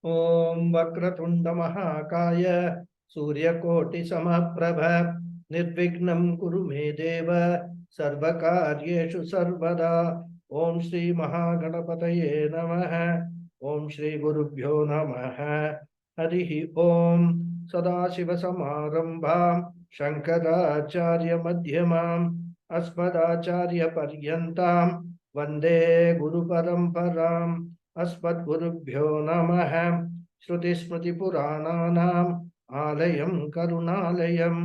Om Vakratunda Mahakaya Suryakoti Samaprabha Nirvignam Kuru Me Deva Sarvakaryeshu Sarvada. Om Shri Mahaganapataye Namaha. Om Shri Gurubhyo Namaha. Harihi Om. Sadashiva Samarambham Shankaracharya Madhyamam Asmadacharya Paryantam Vande Guru Paramparam. अस्मद्गुरुभ्यो नमः। श्रुतिस्मृतिपुराणानाम् आलयं करुणालयं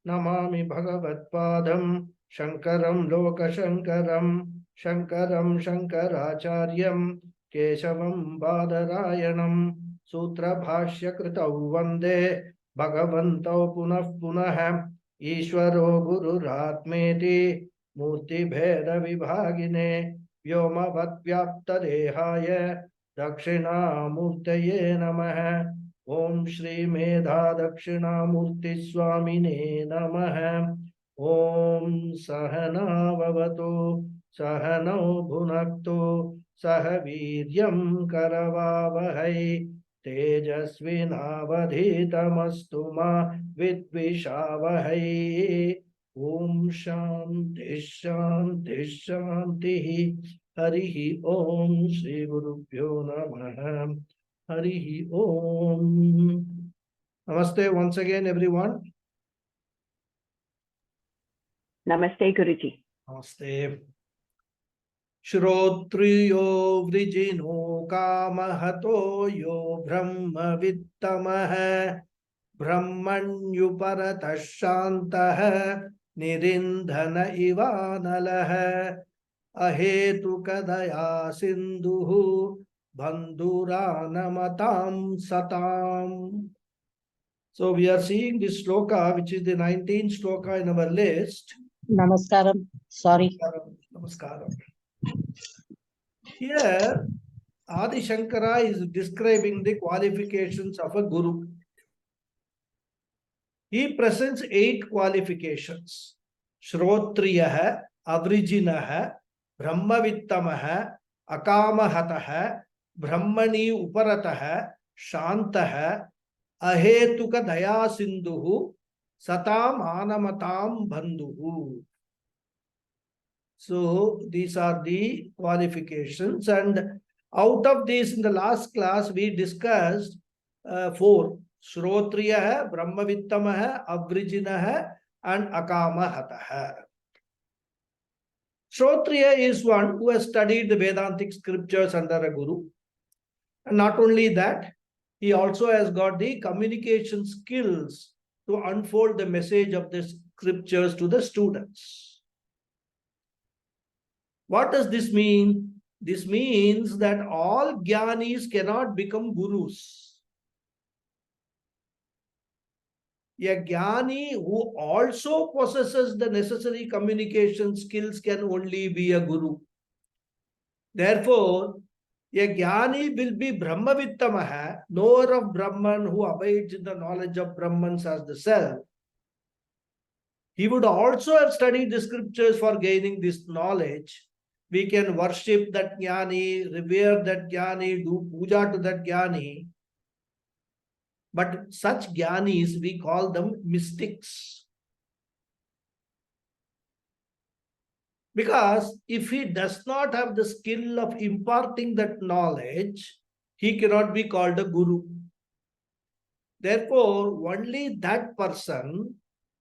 नमामि भगवत्पादं शङ्करं लोकशङ्करं शङ्करं शङ्कराचार्यं केशवं बादरायणं सूत्रभाष्यकृतौ वन्दे भगवन्तौ पुनः पुनः। ईश्वरो गुरुरात्मेति मूर्तिभेदविभागिने व्योमवद्व्याप्तदेहाय दक्षिणामूर्तये नमः। ओम श्री मेधा दक्षिणामूर्ति स्वामिने नमः। ओम सहनाववतु सहनौ भुनक्तु सह वीर्यं करवावहै तेजस्विनावधीतमस्तु मा विद्विषावहै। ओम शांति शांति शांति। हरिः ओम श्री गुरुभ्यो नमः। हरिः ओम। Namaste once again everyone. Namaste Guruji. Namaste. श्रोत्रियो वृजिनो कामहतो यो ब्रह्मवित्तमः ब्रह्मण्युपरतः शान्तः निरिन्धन इवानलः अहेतुकदया सिन्धुः बन्धुरानमतां सताम्. So we are seeing this sloka, which is the 19th sloka in our list. Namaskaram. Sorry. Namaskaram. Here, Adi Shankara is describing the qualifications of a guru. He presents 8 qualifications. Shrotriyaha, Avrijinaha, Brahmavittamah, Akamahataha, Brahmani Uparataha, Shantaha, Ahetuka Daya Sindhuhu, Satam Anamatam Bandhuhu. So these are the qualifications, and out of these in the last class we discussed 4. Shrotriyaha, Brahmavittamah, Avrijinaha and Akamahataha. Shrotriya is one who has studied the Vedantic scriptures under a guru. And not only that, he also has got the communication skills to unfold the message of the scriptures to the students. What does this mean? This means that all jnanis cannot become gurus. A jnani who also possesses the necessary communication skills can only be a guru. Therefore, a jnani will be Brahmavittamah, knower of Brahman, who abides in the knowledge of Brahmans as the self. He would also have studied the scriptures for gaining this knowledge. We can worship that jnani, revere that jnani, do puja to that jnani. But such jnanis, we call them mystics. Because if he does not have the skill of imparting that knowledge, he cannot be called a guru. Therefore, only that person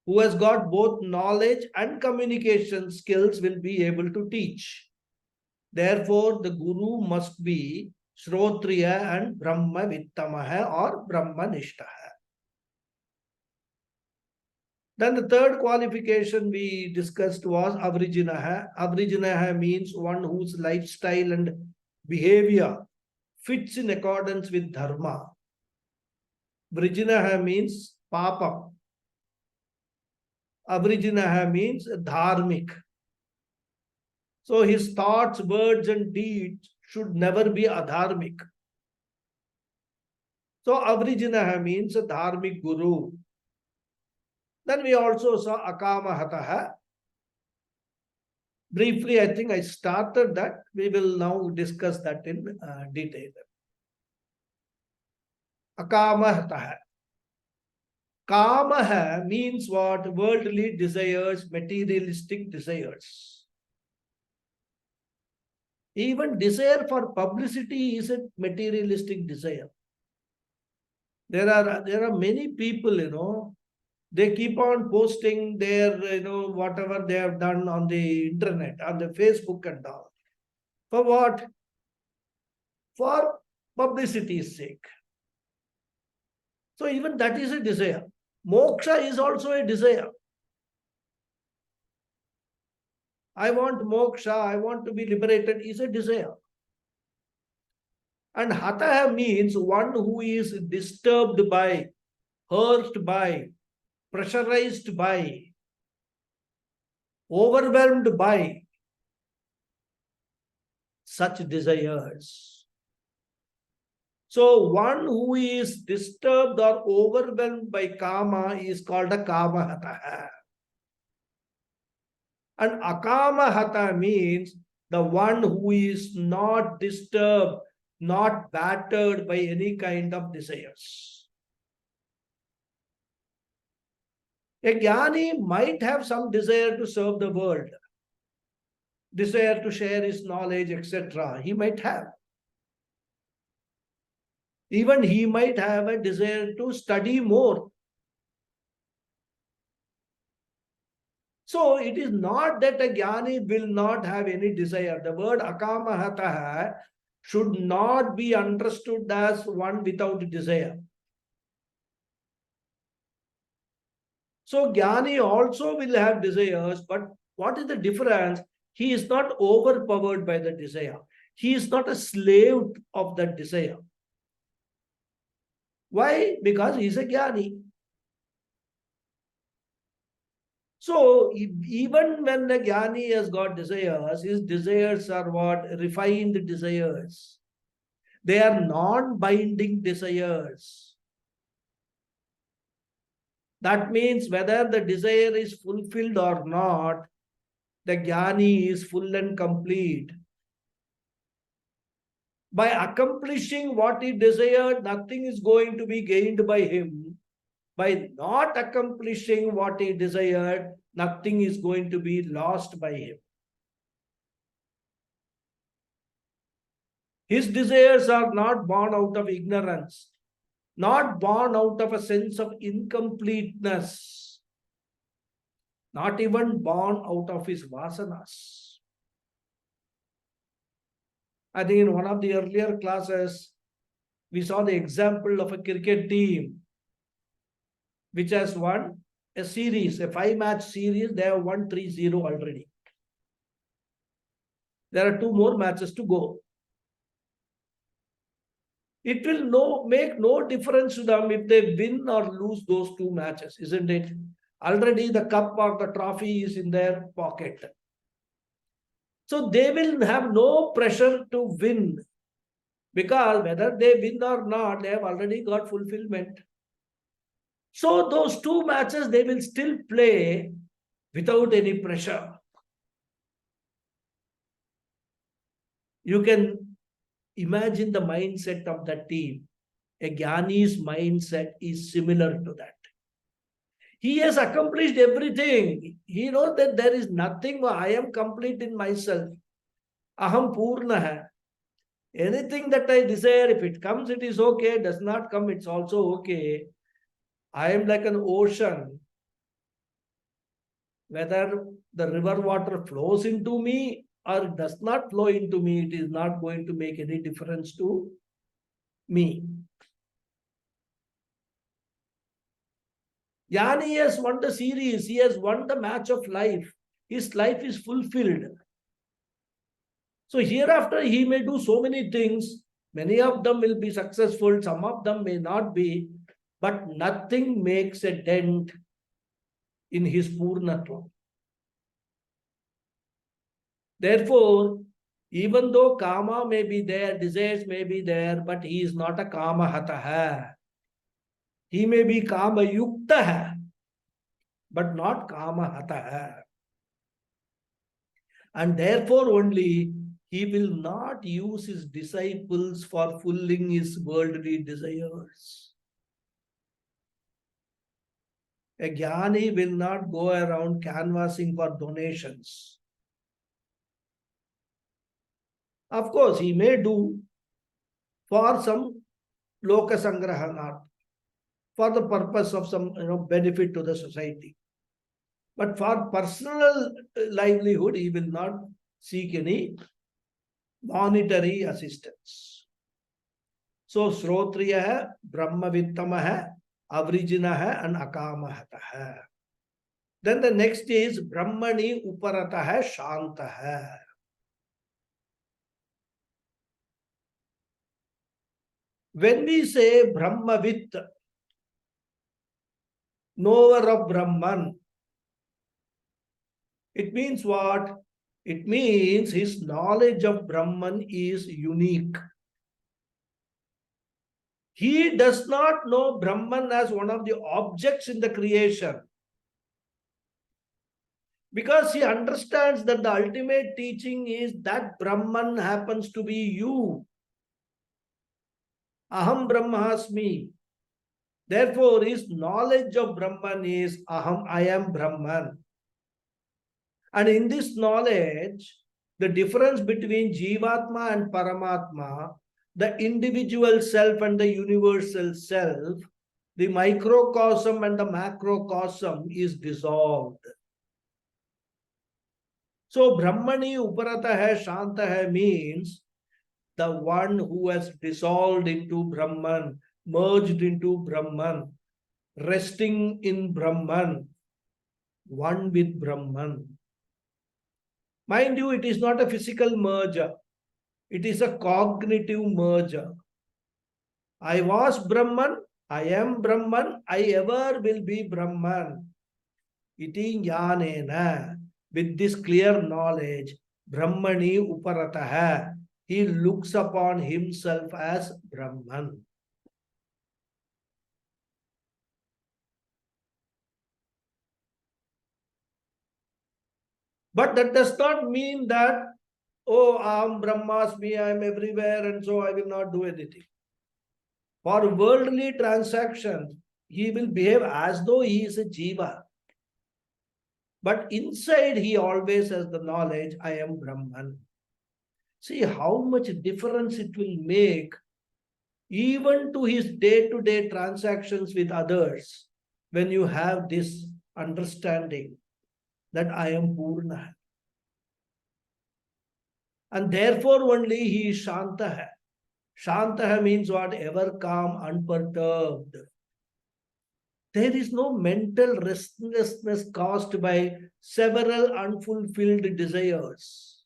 who has got both knowledge and communication skills will be able to teach. Therefore, the guru must be Shrotriya and Brahmavittamah or Brahmanishtaha. Then the third qualification we discussed was Avrijinaha. Avrijinaha means one whose lifestyle and behavior fits in accordance with Dharma. Vrijinaha means Papam. Avrijinaha means Dharmik. So his thoughts, words and deeds should never be adharmic. So Avrijinaha means a dharmic guru. Then we also saw Akamahataha. Briefly, I think I started that. We will now discuss that in detail. Akamahataha. Kamaha means what? Worldly desires, materialistic desires. Even desire for publicity is a materialistic desire. There are many people, they keep on posting their, whatever they have done on the internet, on the Facebook and all. For what? For publicity's sake. So even that is a desire. Moksha is also a desire. I want moksha, I want to be liberated is a desire. And hataha means one who is disturbed by, hurt by, pressurized by, overwhelmed by such desires. So one who is disturbed or overwhelmed by kama is called a kama hataha. And akama hata means the one who is not disturbed, not battered by any kind of desires. A jnani might have some desire to serve the world, desire to share his knowledge, etc. He might have. Even he might have a desire to study more. So it is not that a jnani will not have any desire. The word akamahataha should not be understood as one without desire. So jnani also will have desires, but what is the difference? He is not overpowered by the desire. He is not a slave of that desire. Why? Because he is a jnani. So even when the jnani has got desires, his desires are what? Refined desires. They are non-binding desires. That means whether the desire is fulfilled or not, the jnani is full and complete. By accomplishing what he desired, nothing is going to be gained by him. By not accomplishing what he desired, nothing is going to be lost by him. His desires are not born out of ignorance, not born out of a sense of incompleteness, not even born out of his vasanas. I think in one of the earlier classes, we saw the example of a cricket team which has won a series, a 5-match series. They have won 3-0 already. There are 2 more matches to go. It will make no difference to them if they win or lose those 2 matches, isn't it? Already the cup or the trophy is in their pocket. So they will have no pressure to win, because whether they win or not, they have already got fulfillment. So those 2 matches they will still play without any pressure. You can imagine the mindset of that team. A jnani's mindset is similar to that. He has accomplished everything. He knows that there is nothing. I am complete in myself. Aham purna hai. Anything that I desire, if it comes, it is okay. Does not come, it's also okay. I am like an ocean. Whether the river water flows into me or does not flow into me, it is not going to make any difference to me. Jnani has won the series. He has won the match of life. His life is fulfilled. So hereafter he may do so many things. Many of them will be successful. Some of them may not be. But nothing makes a dent in his Purnatva. Therefore, even though Kama may be there, desires may be there, but he is not a Kama Hataha. He may be Kama Yuktaha, but not Kama Hataha. And therefore only he will not use his disciples for fulfilling his worldly desires. A jnani will not go around canvassing for donations. Of course, he may do for some loka sangrahana, for the purpose of some benefit to the society. But for personal livelihood, he will not seek any monetary assistance. So, Shrotriya, Brahmavittama, Avrijina, and Akamahata. Then the next is Brahmani Uparata Shanta. When we say Brahmavit, knower of Brahman, it means what? It means his knowledge of Brahman is unique. He does not know Brahman as one of the objects in the creation. Because he understands that the ultimate teaching is that Brahman happens to be you. Aham Brahmasmi. Therefore, his knowledge of Brahman is Aham, I am Brahman. And in this knowledge, the difference between Jivatma and Paramatma, the individual self and the universal self, the microcosm and the macrocosm is dissolved. So, Brahmani Uparata Shanta means the one who has dissolved into Brahman, merged into Brahman, resting in Brahman, one with Brahman. Mind you, it is not a physical merger. It is a cognitive merger. I was Brahman, I am Brahman, I ever will be Brahman. Iti jnanena. With this clear knowledge, Brahmani Uparataha, he looks upon himself as Brahman. But that does not mean that, oh, Aham Brahmasmi, I am everywhere and so I will not do anything. For worldly transactions, he will behave as though he is a jiva. But inside he always has the knowledge, I am Brahman. See how much difference it will make even to his day-to-day transactions with others when you have this understanding that I am Purna. And therefore only he is Shantaha. Shantaha means what? Ever calm, unperturbed. There is no mental restlessness caused by several unfulfilled desires.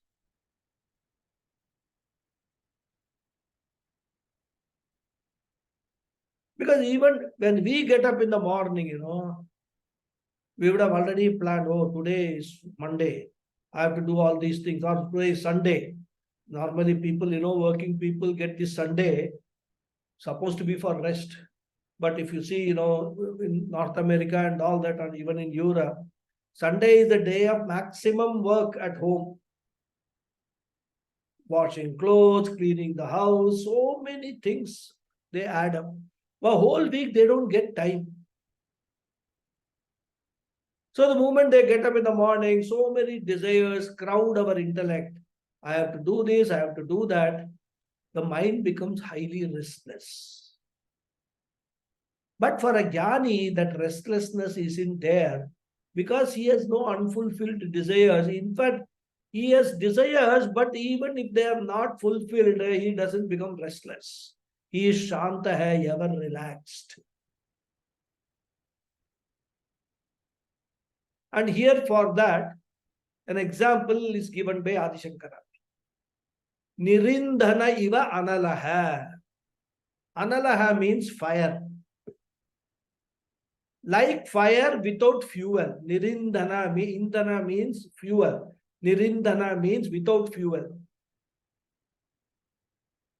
Because even when we get up in the morning, we would have already planned, oh, today is Monday. I have to do all these things. Or today is Sunday. Normally people, working people get this Sunday supposed to be for rest. But if you see, in North America and all that, and even in Europe, Sunday is the day of maximum work at home. Washing clothes, cleaning the house, so many things they add up. For a whole week, they don't get time. So the moment they get up in the morning, so many desires crowd our intellect. I have to do this, I have to do that. The mind becomes highly restless. But for a jnani, that restlessness isn't there because he has no unfulfilled desires. In fact, he has desires, but even if they are not fulfilled, he doesn't become restless. He is shanta hai, ever relaxed. And here for that, an example is given by Adi Shankara. Nirindhana iva analaha. Analaha means fire. Like fire without fuel. Indhana means fuel. Nirindhana means without fuel.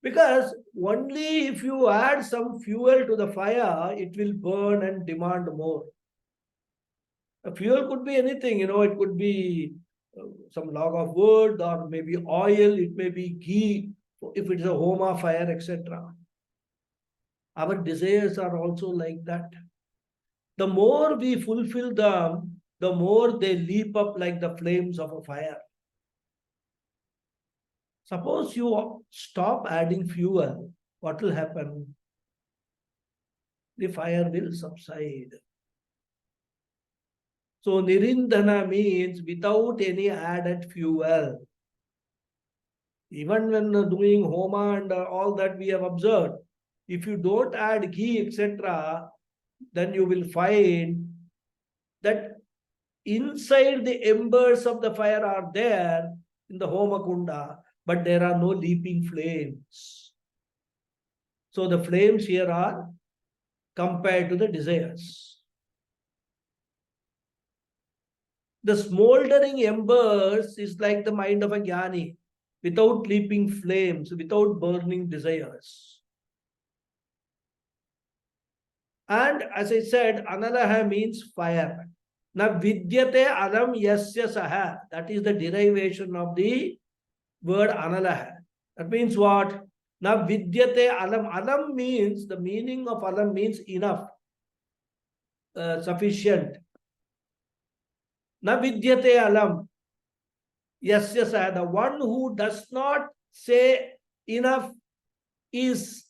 Because only if you add some fuel to the fire, it will burn and demand more. A fuel could be anything, it could be some log of wood, or maybe oil, it may be ghee, if it's a homa fire, etc. Our desires are also like that. The more we fulfill them, the more they leap up like the flames of a fire. Suppose you stop adding fuel, what will happen? The fire will subside. So nirindhana means without any added fuel. Even when doing homa and all that we have observed, if you don't add ghee, etc., then you will find that inside the embers of the fire are there in the homa kunda, but there are no leaping flames. So the flames here are compared to the desires. The smoldering embers is like the mind of a jnani, without leaping flames, without burning desires. And as I said, analaha means fire. Now, vidyate alam yasya saha. That is the derivation of the word analaha. That means what? Now, vidyate alam. Alam means, the meaning of alam means enough, sufficient. Na vidyate alam yasya saha. The one who does not say enough is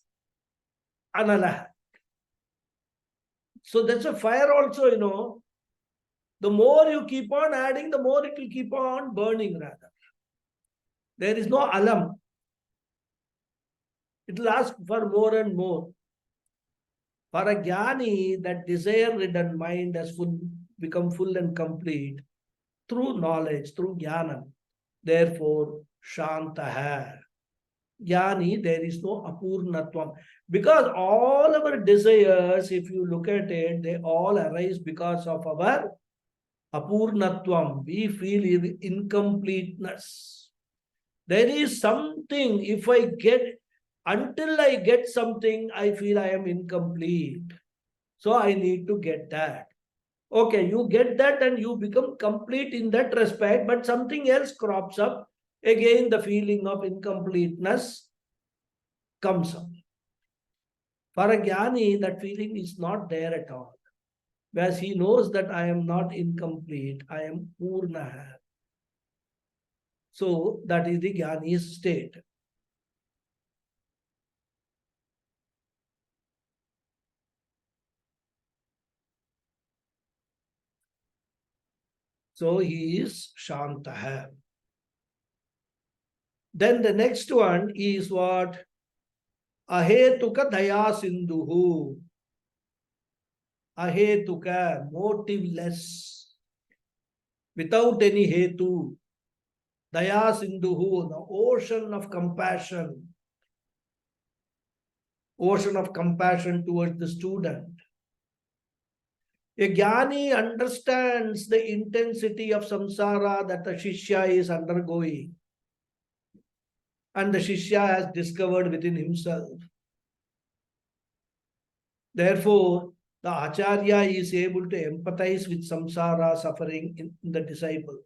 analaha. So that's a fire also, the more you keep on adding, the more it will keep on burning rather. There is no alam. It will ask for more and more. For a jnani, that desire-ridden mind has become full and complete through knowledge, through jnana. Therefore, shantaha. Jnani, there is no apurnatvam. Because all our desires, if you look at it, they all arise because of our apurnatvam. We feel incompleteness. There is something, if I get, until I get something, I feel I am incomplete. So I need to get that. Okay, you get that and you become complete in that respect, but something else crops up. Again, the feeling of incompleteness comes up. For a jnani, that feeling is not there at all. Whereas he knows that I am not incomplete, I am purna. So that is the jnani's state. So he is shantaha. Then the next one is what? Ahetuka daya sindhuhu. Ahetuka, motiveless, without any hetu. Daya sindhuhu, the ocean of compassion. Ocean of compassion towards the student. A jnani understands the intensity of samsara that the shishya is undergoing. And the shishya has discovered within himself. Therefore, the Acharya is able to empathize with samsara suffering in the disciple.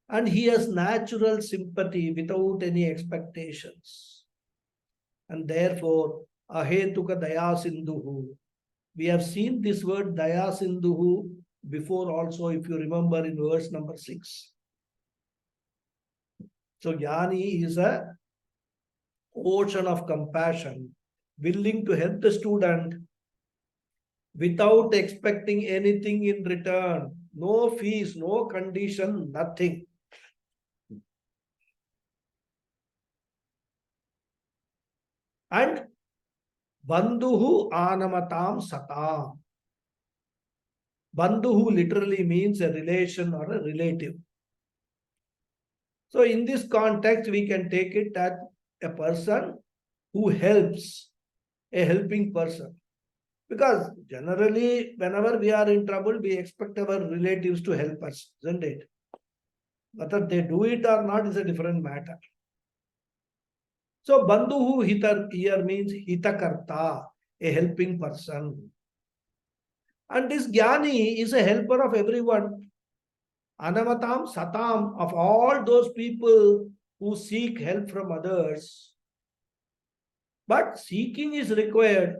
And he has natural sympathy without any expectations. And therefore, ahetuka daya sindhuhu. We have seen this word daya sindhuhu before also, if you remember, in verse number 6. So jnani is a ocean of compassion, willing to help the student without expecting anything in return. No fees, no condition, nothing. And bandhuhu anamatam satam. Bandhuhu literally means a relation or a relative. So in this context, we can take it as a person who helps, a helping person. Because generally, whenever we are in trouble, we expect our relatives to help us, isn't it? Whether they do it or not is a different matter. So bandhuhu here means hitakarta, a helping person. And this jnani is a helper of everyone. Anamatam satam, of all those people who seek help from others. But seeking is required.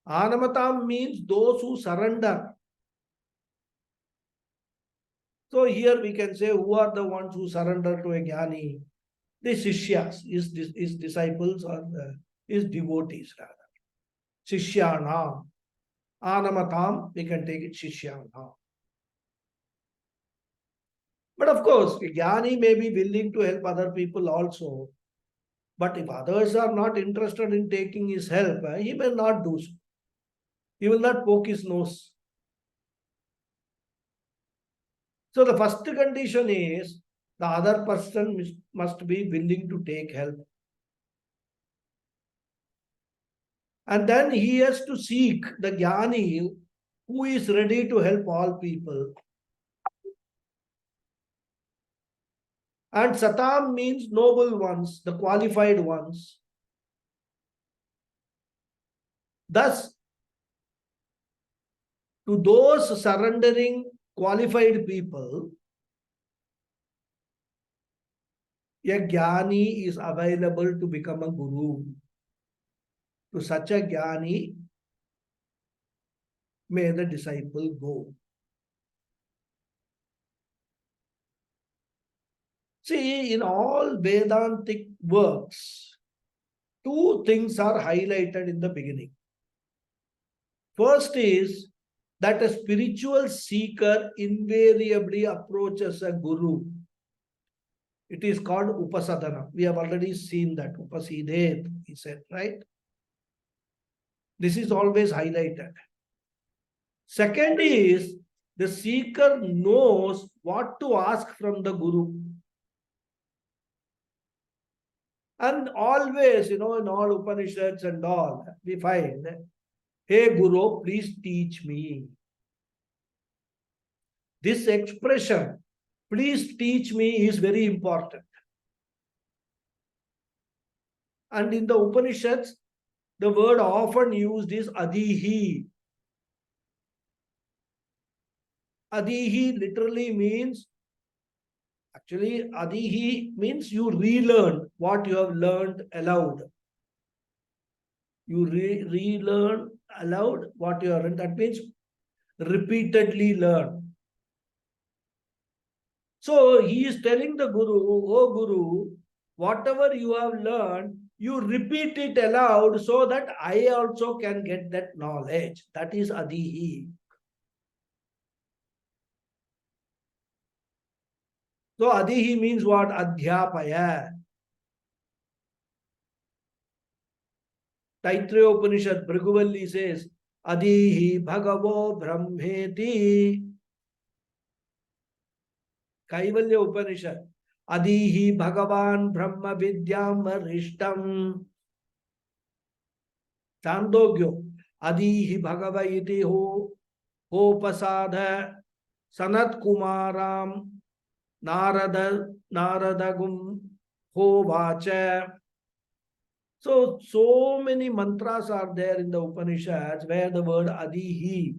Anamatam means those who surrender. So here we can say, who are the ones who surrender to a jnani? The sishyas, his disciples or his devotees rather. Sishyanam. Anamatam, we can take it Shishyanam. But of course, a jnani may be willing to help other people also. But if others are not interested in taking his help, he may not do so. He will not poke his nose. So the first condition is the other person must be willing to take help. And then he has to seek the jnani who is ready to help all people. And satam means noble ones, the qualified ones. Thus, to those surrendering qualified people, a jnani is available to become a guru. To such a jnani, may the disciple go. See, in all Vedantic works, two things are highlighted in the beginning. First is that a spiritual seeker invariably approaches a guru. It is called upasadana. We have already seen that. Upasidet, he said, right? This is always highlighted. Second is the seeker knows what to ask from the guru. And always, in all Upanishads and all, we find, hey Guru, please teach me. This expression, please teach me, is very important. And in the Upanishads, the word often used is adihi. Adihi literally means, actually, adihi means you relearn what you have learned aloud. You relearn aloud what you have learned. That means repeatedly learn. So he is telling the Guru, oh Guru, whatever you have learned, you repeat it aloud so that I also can get that knowledge. That is adihi. So adihi means what? Adhyapaya. Taittiriya Upanishad, Bhriguvalli says, adihi bhagavo brahmeti. Kaivalya Upanishad, adihi bhagavan brahma vidyam varishtam. Chandogyo, adihi bhagava iti hopasadha sanat kumaram naradagum hovacha. So many mantras are there in the Upanishads where the word adihi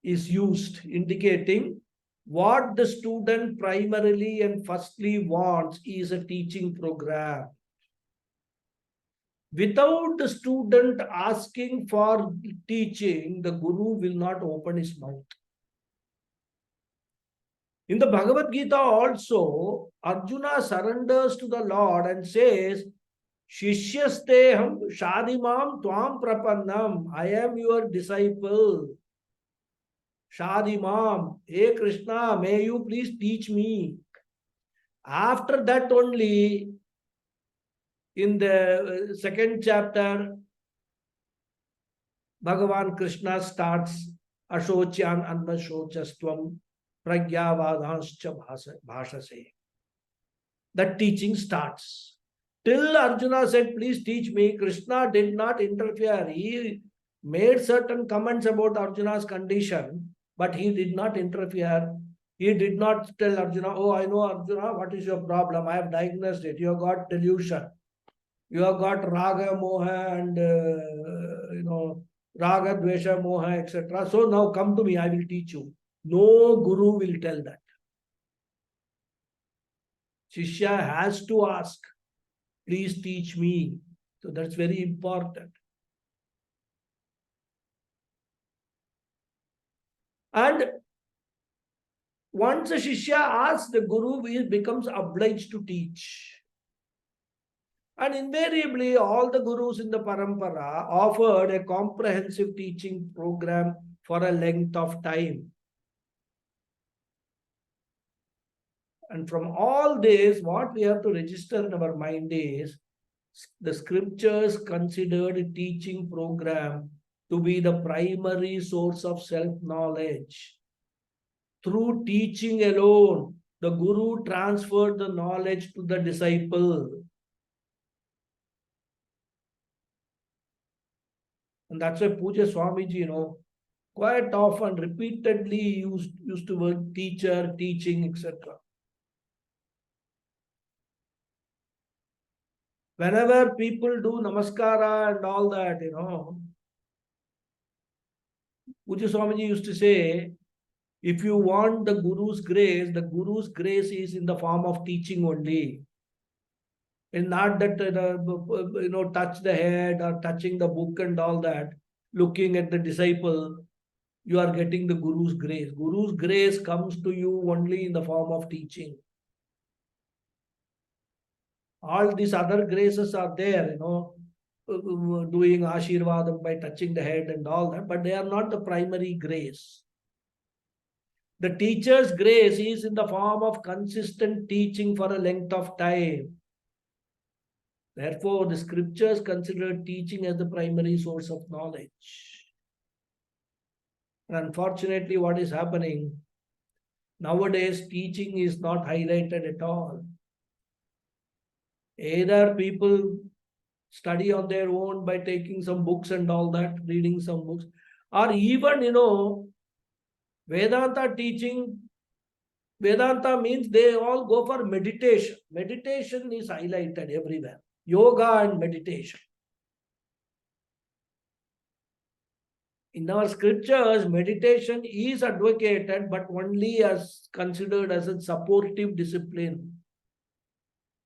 is used, indicating what the student primarily and firstly wants is a teaching program. Without the student asking for teaching, the Guru will not open his mouth. In the Bhagavad Gita also, Arjuna surrenders to the Lord and says, Shishyasteham Shadimam Tvam Prapannam. I am your disciple. Shadimam, hey Krishna, may you please teach me. After that only, in the second chapter, Bhagavan Krishna starts Ashocyan Anmashochastvam Pragyavadanscha Bhashase. That teaching starts. Till Arjuna said, please teach me, Krishna did not interfere. He made certain comments about Arjuna's condition, but he did not interfere. He did not tell Arjuna, oh, I know Arjuna, what is your problem? I have diagnosed it. You have got delusion. You have got raga, moha, and raga, dvesha, moha, etc. So now come to me, I will teach you. No guru will tell that. Shishya has to ask, please teach me. So that's very important. And once a Shishya asks, the guru becomes obliged to teach. And invariably, all the gurus in the parampara offered a comprehensive teaching program for a length of time. And from all this, what we have to register in our mind is the scriptures considered teaching program to be the primary source of self-knowledge. Through teaching alone, the guru transferred the knowledge to the disciple. And that's why Puja Swamiji, quite often, repeatedly used the word teacher, teaching, etc. Whenever people do namaskara and all that, Puja Swamiji used to say, if you want the Guru's grace is in the form of teaching only. And not that, touch the head or touching the book and all that, looking at the disciple, you are getting the Guru's grace. Guru's grace comes to you only in the form of teaching. All these other graces are there, doing Ashirvadam by touching the head and all that, but they are not the primary grace. The teacher's grace is in the form of consistent teaching for a length of time. Therefore, the scriptures consider teaching as the primary source of knowledge. And unfortunately, what is happening nowadays, teaching is not highlighted at all. Either people study on their own by taking some books and all that, reading some books, or even, Vedanta teaching. Vedanta means they all go for meditation. Meditation is highlighted everywhere. Yoga and meditation. In our scriptures, meditation is advocated, but only as considered as a supportive discipline.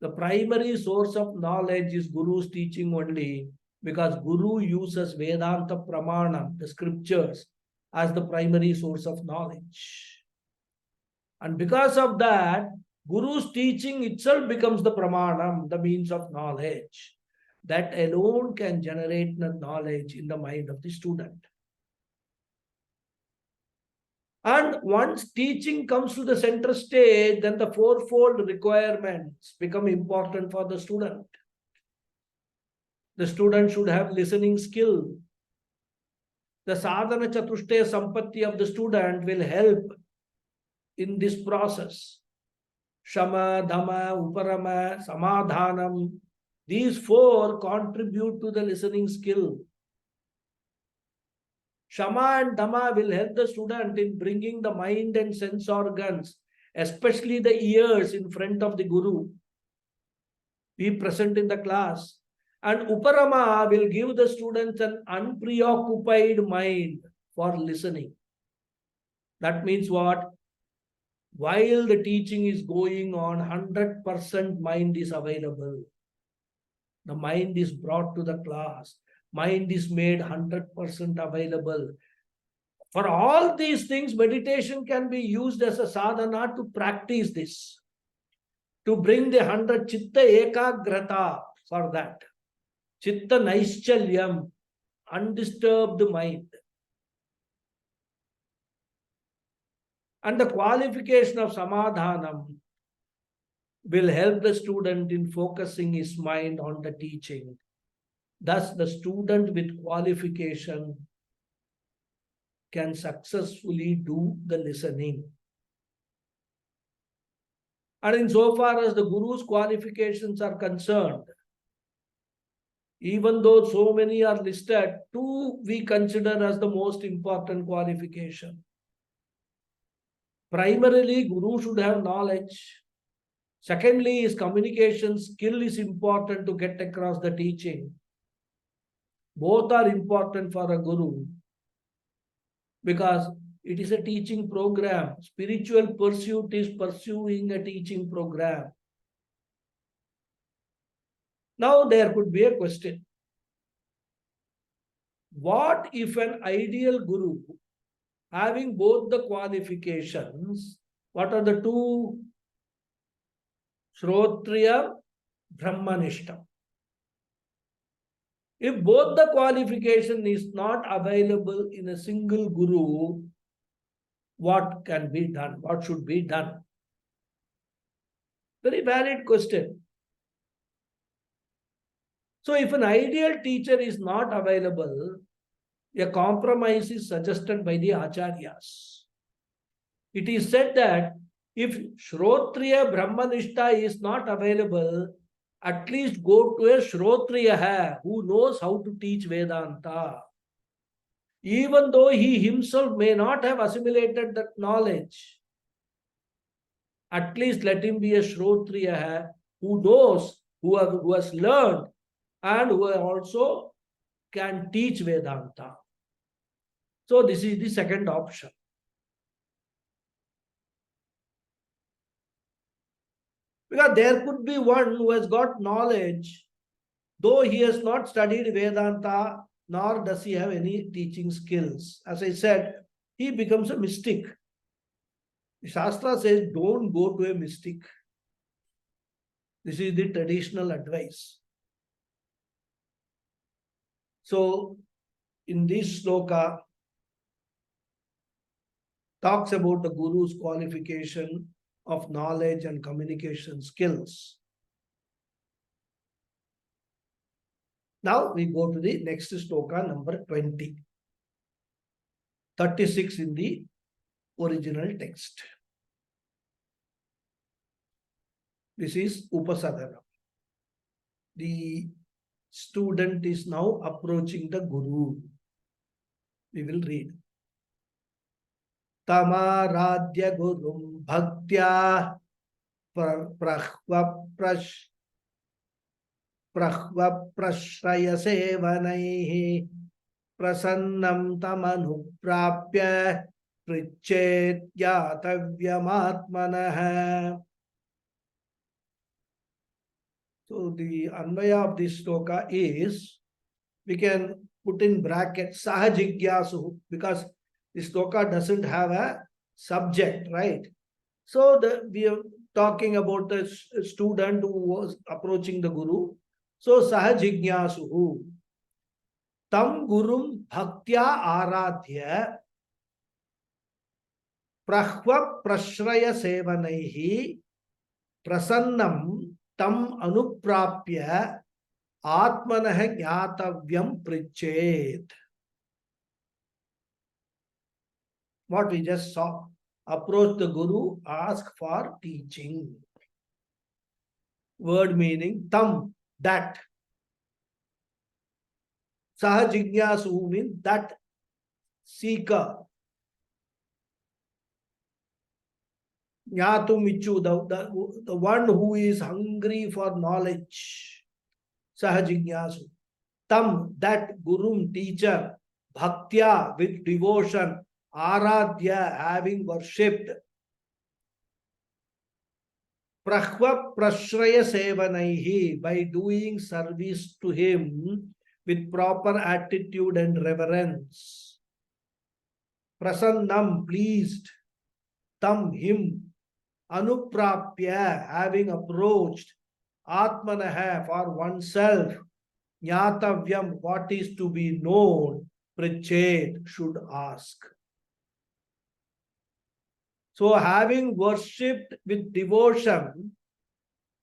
The primary source of knowledge is Guru's teaching only, because Guru uses Vedanta Pramana, the scriptures, as the primary source of knowledge. And because of that, Guru's teaching itself becomes the Pramanam, the means of knowledge. That alone can generate the knowledge in the mind of the student. And once teaching comes to the center stage, then the fourfold requirements become important for the student. The student should have listening skill. The sadhana chatushtaya sampatti of the student will help in this process. Shama, Dhamma, Uparama, Samadhanam. These four contribute to the listening skill. Shama and Dhamma will help the student in bringing the mind and sense organs, especially the ears, in front of the Guru. Be present in the class. And Uparama will give the students an unpreoccupied mind for listening. That means what? While the teaching is going on, 100% mind is available. The mind is brought to the class. Mind is made 100% available. For all these things, meditation can be used as a sadhana to practice this. To bring the 100 chitta ekagrata for that. Chitta naischalyam, undisturbed mind. And the qualification of samadhanam will help the student in focusing his mind on the teaching. Thus, the student with qualification can successfully do the listening. And insofar as the Guru's qualifications are concerned, even though so many are listed, two we consider as the most important qualification. Primarily, Guru should have knowledge. Secondly, his communication skill is important to get across the teaching. Both are important for a Guru, because It is a teaching program. Spiritual pursuit is pursuing a teaching program. Now there could be a question. What if an ideal guru having both the qualifications, what are the two? Shrotriya, Brahmanishta. If both the qualification is not available in a single guru, what can be done? What should be done? Very valid question. So if an ideal teacher is not available, a compromise is suggested by the Acharyas. It is said that if Shrotriya Brahmanishta is not available, at least go to a Shrotriya who knows how to teach Vedanta. Even though he himself may not have assimilated that knowledge, at least let him be a Shrotriya who knows, who has learned, and who also can teach Vedanta. So this is the second option. Because there could be one who has got knowledge, though he has not studied Vedanta, nor does he have any teaching skills. As I said, he becomes a mystic. Shastra says, don't go to a mystic. This is the traditional advice. So, in this sloka, talks about the guru's qualification of knowledge and communication skills. Now we go to the next sloka, number 20. 36 in the original text. This is Upasadana. The student is now approaching the guru. We will read. Tamaradya gurum bhaktya prahva sevanaihi prasannam tamanuprapya prichet yatavyamatmanah. So the anvaya of this sloka is, we can put in brackets sahajigyasu, because this sloka doesn't have a subject, right? So we are talking about the student who was approaching the guru. So sahajigyasu tam gurum bhaktya aradhya prahva prashraya sevanaihi prasannam tam anuprapya atmanah jnatavyam prichet. What we just saw. Approach the guru, ask for teaching. Word meaning tam, that. Sahajigyasu means that seeker. Jnatumichu, the one who is hungry for knowledge. Sahajigyasu. Tam, that gurum, teacher. Bhaktya, with devotion. Aradhya, having worshipped. Prahva prashraya sevanaihi, by doing service to him with proper attitude and reverence. Prasannam, pleased. Tam, him. Anuprapya, having approached. Atmanah, for oneself. Jnatavyam, what is to be known. Prichet, should ask. So having worshipped with devotion,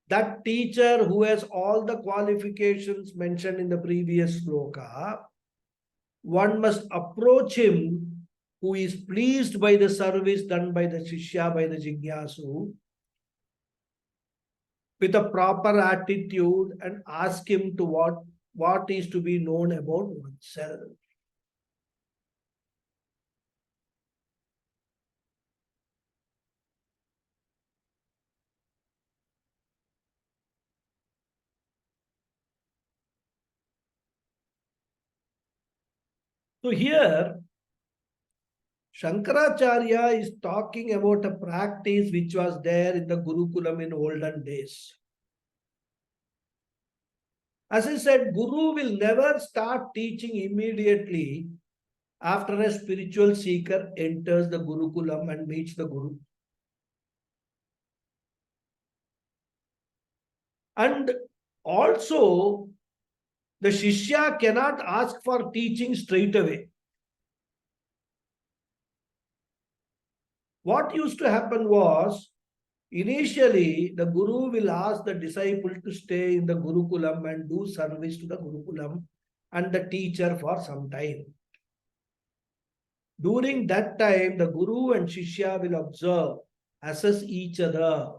that teacher who has all the qualifications mentioned in the previous sloka, one must approach him who is pleased by the service done by the Shishya, by the Jigyasu, with a proper attitude and ask him to what is to be known about oneself. So here, Shankaracharya is talking about a practice which was there in the Gurukulam in olden days. As I said, Guru will never start teaching immediately after a spiritual seeker enters the Gurukulam and meets the Guru. And also, the Shishya cannot ask for teaching straight away. What used to happen was, initially, the Guru will ask the disciple to stay in the Gurukulam and do service to the Gurukulam and the teacher for some time. During that time, the Guru and Shishya will observe, assess each other.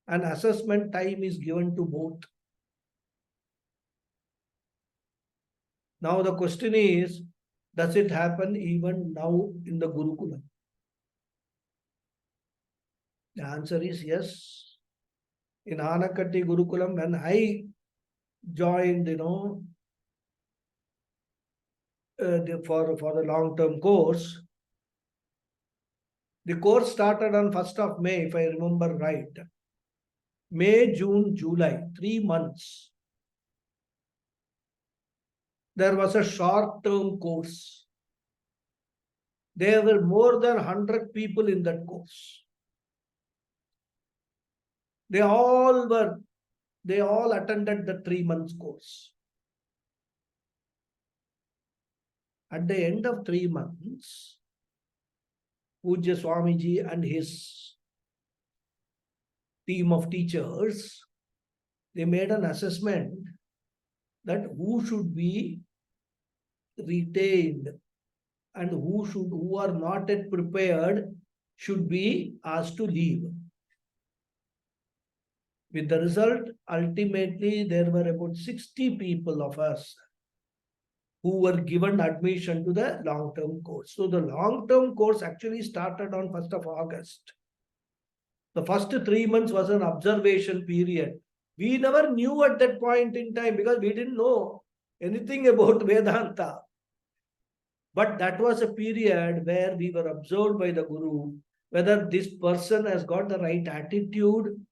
An assessment time is given to both. Now the question is, does it happen even now in the Gurukulam? The answer is yes. In Anakatti Gurukulam, when I joined, for the long-term course, the course started on 1st of May, if I remember right. May, June, July, 3 months. There was a short-term course. There were more than 100 people in that course. They all attended the 3 months course. At the end of 3 months, Pujya Swamiji and his team of teachers, they made an assessment that who should be retained and who are not yet prepared should be asked to leave. With the result, ultimately there were about 60 people of us who were given admission to the long-term course. So the long-term course actually started on 1st of August. The first 3 months was an observation period. We never knew at that point in time because we didn't know anything about Vedanta. But that was a period where we were observed by the Guru, whether this person has got the right attitude,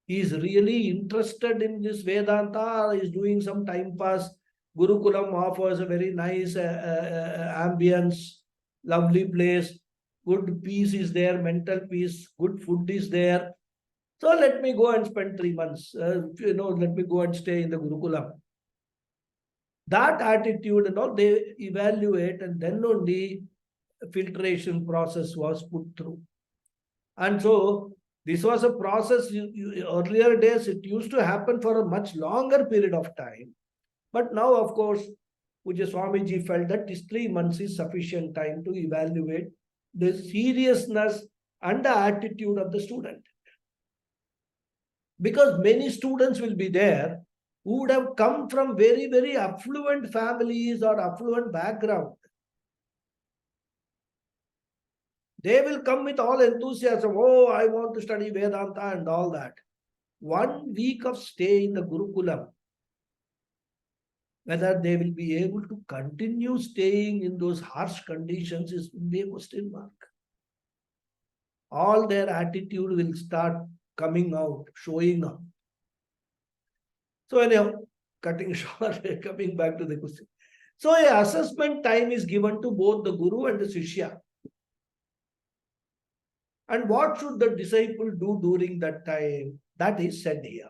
he is really interested in this Vedanta, or is doing some time pass. Gurukulam offers a very nice ambience, lovely place, good peace is there, mental peace, good food is there. So let me go and spend 3 months, let me go and stay in the Gurukulam. That attitude and all, they evaluate, and then only filtration process was put through. And so this was a process, earlier days, it used to happen for a much longer period of time. But now, of course, Pujya Swamiji felt that this 3 months is sufficient time to evaluate the seriousness and the attitude of the student. Because many students will be there who would have come from very, very affluent families or affluent background. They will come with all enthusiasm. Oh, I want to study Vedanta and all that. 1 week of stay in the Gurukulam, whether they will be able to continue staying in those harsh conditions is a question mark. All their attitude will start coming out, showing up. So anyhow, cutting short, coming back to the question. So a assessment time is given to both the Guru and the Shishya. And what should the disciple do during that time? That is said here.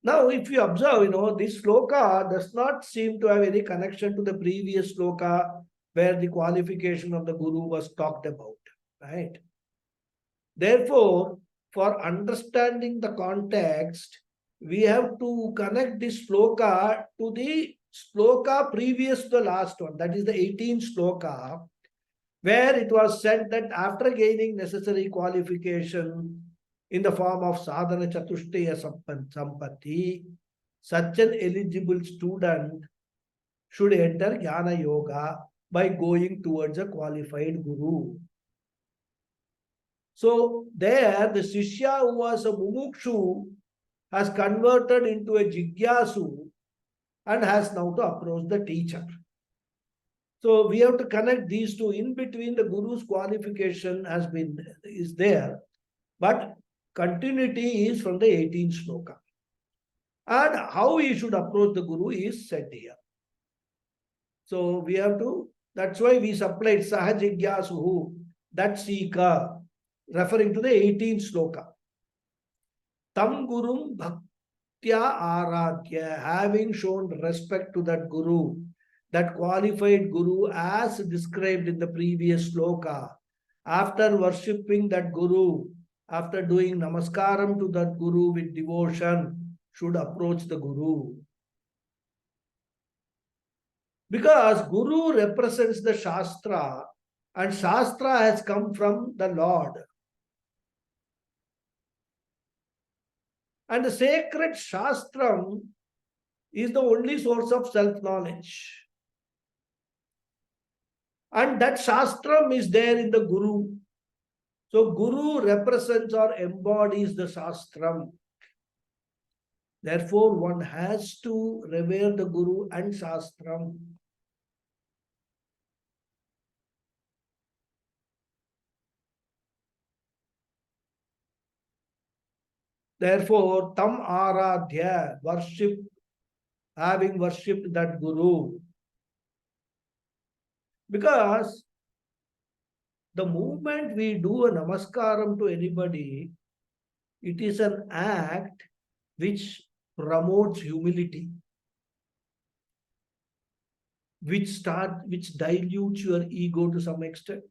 Now, if you observe, this sloka does not seem to have any connection to the previous sloka where the qualification of the Guru was talked about, right? Therefore, for understanding the context, we have to connect this sloka to the sloka previous to the last one, that is the 18th sloka, where it was said that after gaining necessary qualification in the form of sadhana chatushtaya sampatti, such an eligible student should enter jnana yoga by going towards a qualified Guru. So there, the Shishya who was a mumukshu has converted into a jigyasu and has now to approach the teacher. So we have to connect these two. In between, the Guru's qualification is there, but continuity is from the 18th shloka. And how he should approach the Guru is said here. So we have to, that's why we supplied Sahajigyasu, that seeker, referring to the 18th shloka. Tam Gurum Bhaktya Aradhya, having shown respect to that Guru, that qualified Guru as described in the previous shloka, after worshipping that Guru, after doing namaskaram to that Guru with devotion, should approach the Guru. Because Guru represents the Shastra, and Shastra has come from the Lord. And the sacred Shastram is the only source of self-knowledge. And that Shastram is there in the Guru. So Guru represents or embodies the Shastram. Therefore, one has to revere the Guru and Shastram. Therefore, Tam Aradhya, worship, having worshipped that Guru. Because the moment we do a namaskaram to anybody, it is an act which promotes humility, which dilutes your ego to some extent.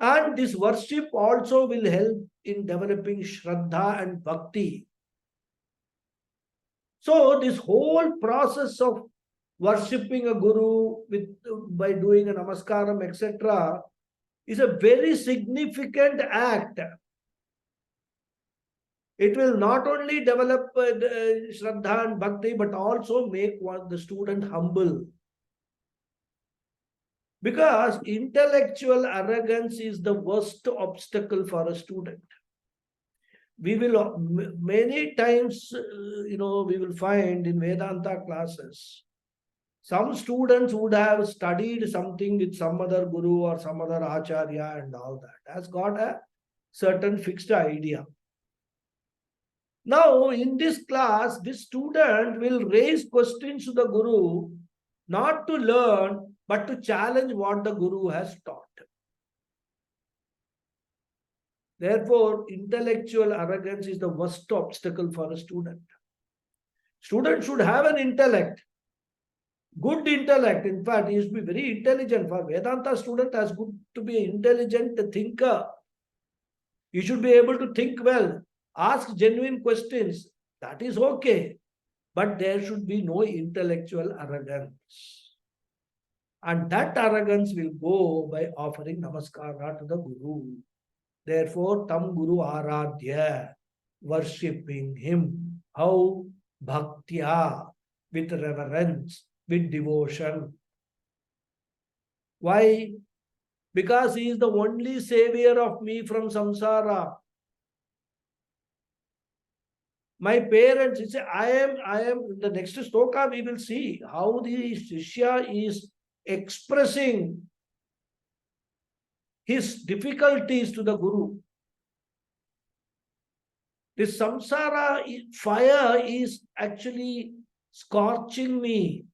And this worship also will help in developing Shraddha and Bhakti. So this whole process of worshipping a Guru by doing a namaskaram, etc., is a very significant act. It will not only develop Shraddha and Bhakti, but also make the student humble. Because intellectual arrogance is the worst obstacle for a student. We will many times, we will find in Vedanta classes, some students would have studied something with some other Guru or some other Acharya and all that, has got a certain fixed idea. Now, in this class, this student will raise questions to the Guru, not to learn, but to challenge what the Guru has taught. Therefore, intellectual arrogance is the worst obstacle for a student. Student should have an intellect, good intellect. In fact, he should be very intelligent. For Vedanta student has good to be an intelligent thinker. He should be able to think well, ask genuine questions. That is okay. But there should be no intellectual arrogance. And that arrogance will go by offering namaskara to the Guru. Therefore, Tam Guru Aradhya, worshipping him. How? Bhaktya, with reverence, with devotion. Why? Because he is the only savior of me from samsara. My parents, he said, I am, the next stoka we will see how the Shishya is expressing his difficulties to the Guru. This samsara fire is actually scorching me.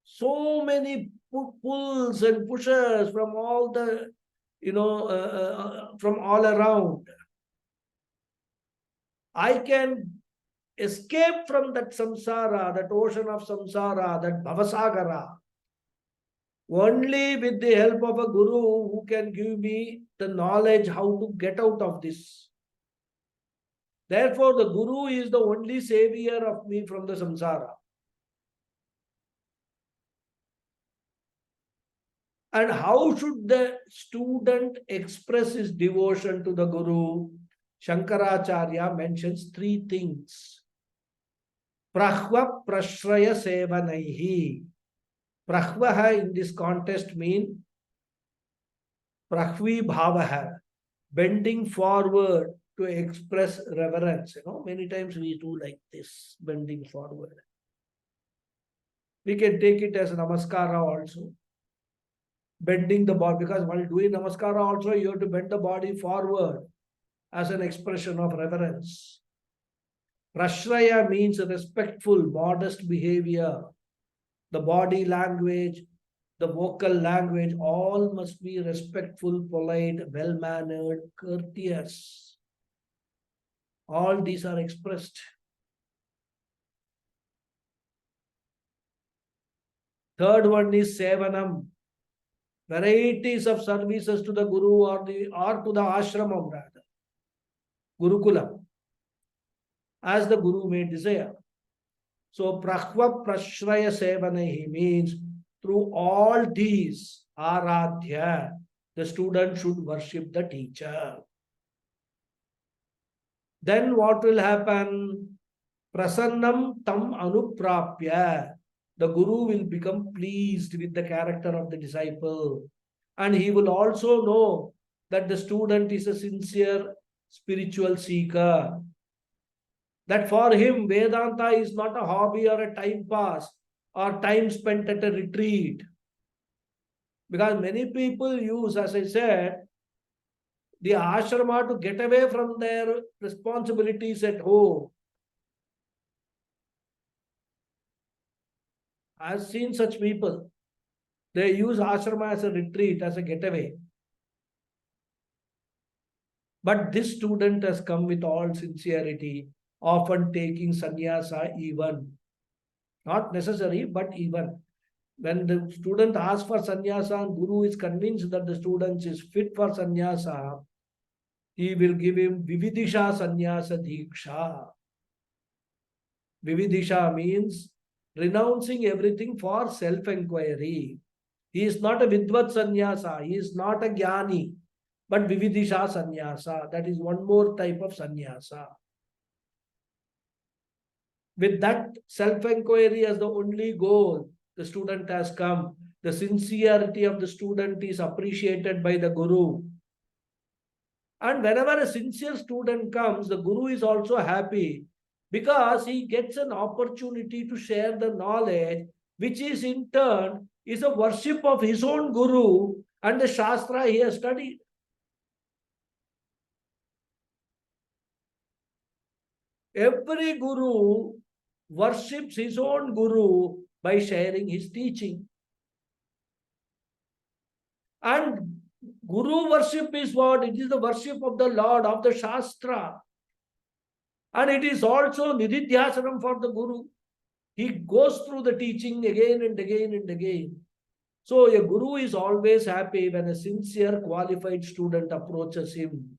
So many pulls and pushes from all the, from all around. I can escape from that samsara, that ocean of samsara, that bhavasagara, only with the help of a Guru who can give me the knowledge how to get out of this. Therefore, the Guru is the only savior of me from the samsara. And how should the student express his devotion to the Guru? Shankaracharya mentions three things. Prahva prashraya sevanaihi. Prahvaha in this context means prahvi bhavaha, bending forward to express reverence. Many times we do like this, bending forward. We can take it as namaskara also. Bending the body, because while doing namaskara also, you have to bend the body forward as an expression of reverence. Prashraya means respectful, modest behavior. The body language, the vocal language, all must be respectful, polite, well-mannered, courteous. All these are expressed. Third one is sevanam. Varieties of services to the Guru or to the ashramam rather. Gurukulam. As the Guru may desire. So Prahva Prashraya Sevanahi means through all these Aradhya, the student should worship the teacher. Then what will happen? Prasannam tam anuprapya. The Guru will become pleased with the character of the disciple. And he will also know that the student is a sincere spiritual seeker. That for him, Vedanta is not a hobby or a time pass or time spent at a retreat. Because many people use, as I said, the ashrama to get away from their responsibilities at home. I've seen such people. They use ashrama as a retreat, as a getaway. But this student has come with all sincerity, often taking sannyasa even. Not necessary, but even. When the student asks for sannyasa and Guru is convinced that the student is fit for sannyasa, he will give him Vividisha sannyasa diksha. Vividisha means renouncing everything for self-enquiry. He is not a Vidvat sannyasa, he is not a Jnani, but Vividisha sannyasa. That is one more type of sannyasa. With that self-enquiry as the only goal, the student has come. The sincerity of the student is appreciated by the Guru. And whenever a sincere student comes, the Guru is also happy because he gets an opportunity to share the knowledge, which is in turn is a worship of his own Guru and the Shastra he has studied. Every Guru worships his own Guru by sharing his teaching. And Guru worship is what? It is the worship of the Lord, of the Shastra. And it is also Nididhyasanam for the Guru. He goes through the teaching again and again and again. So a Guru is always happy when a sincere, qualified student approaches him.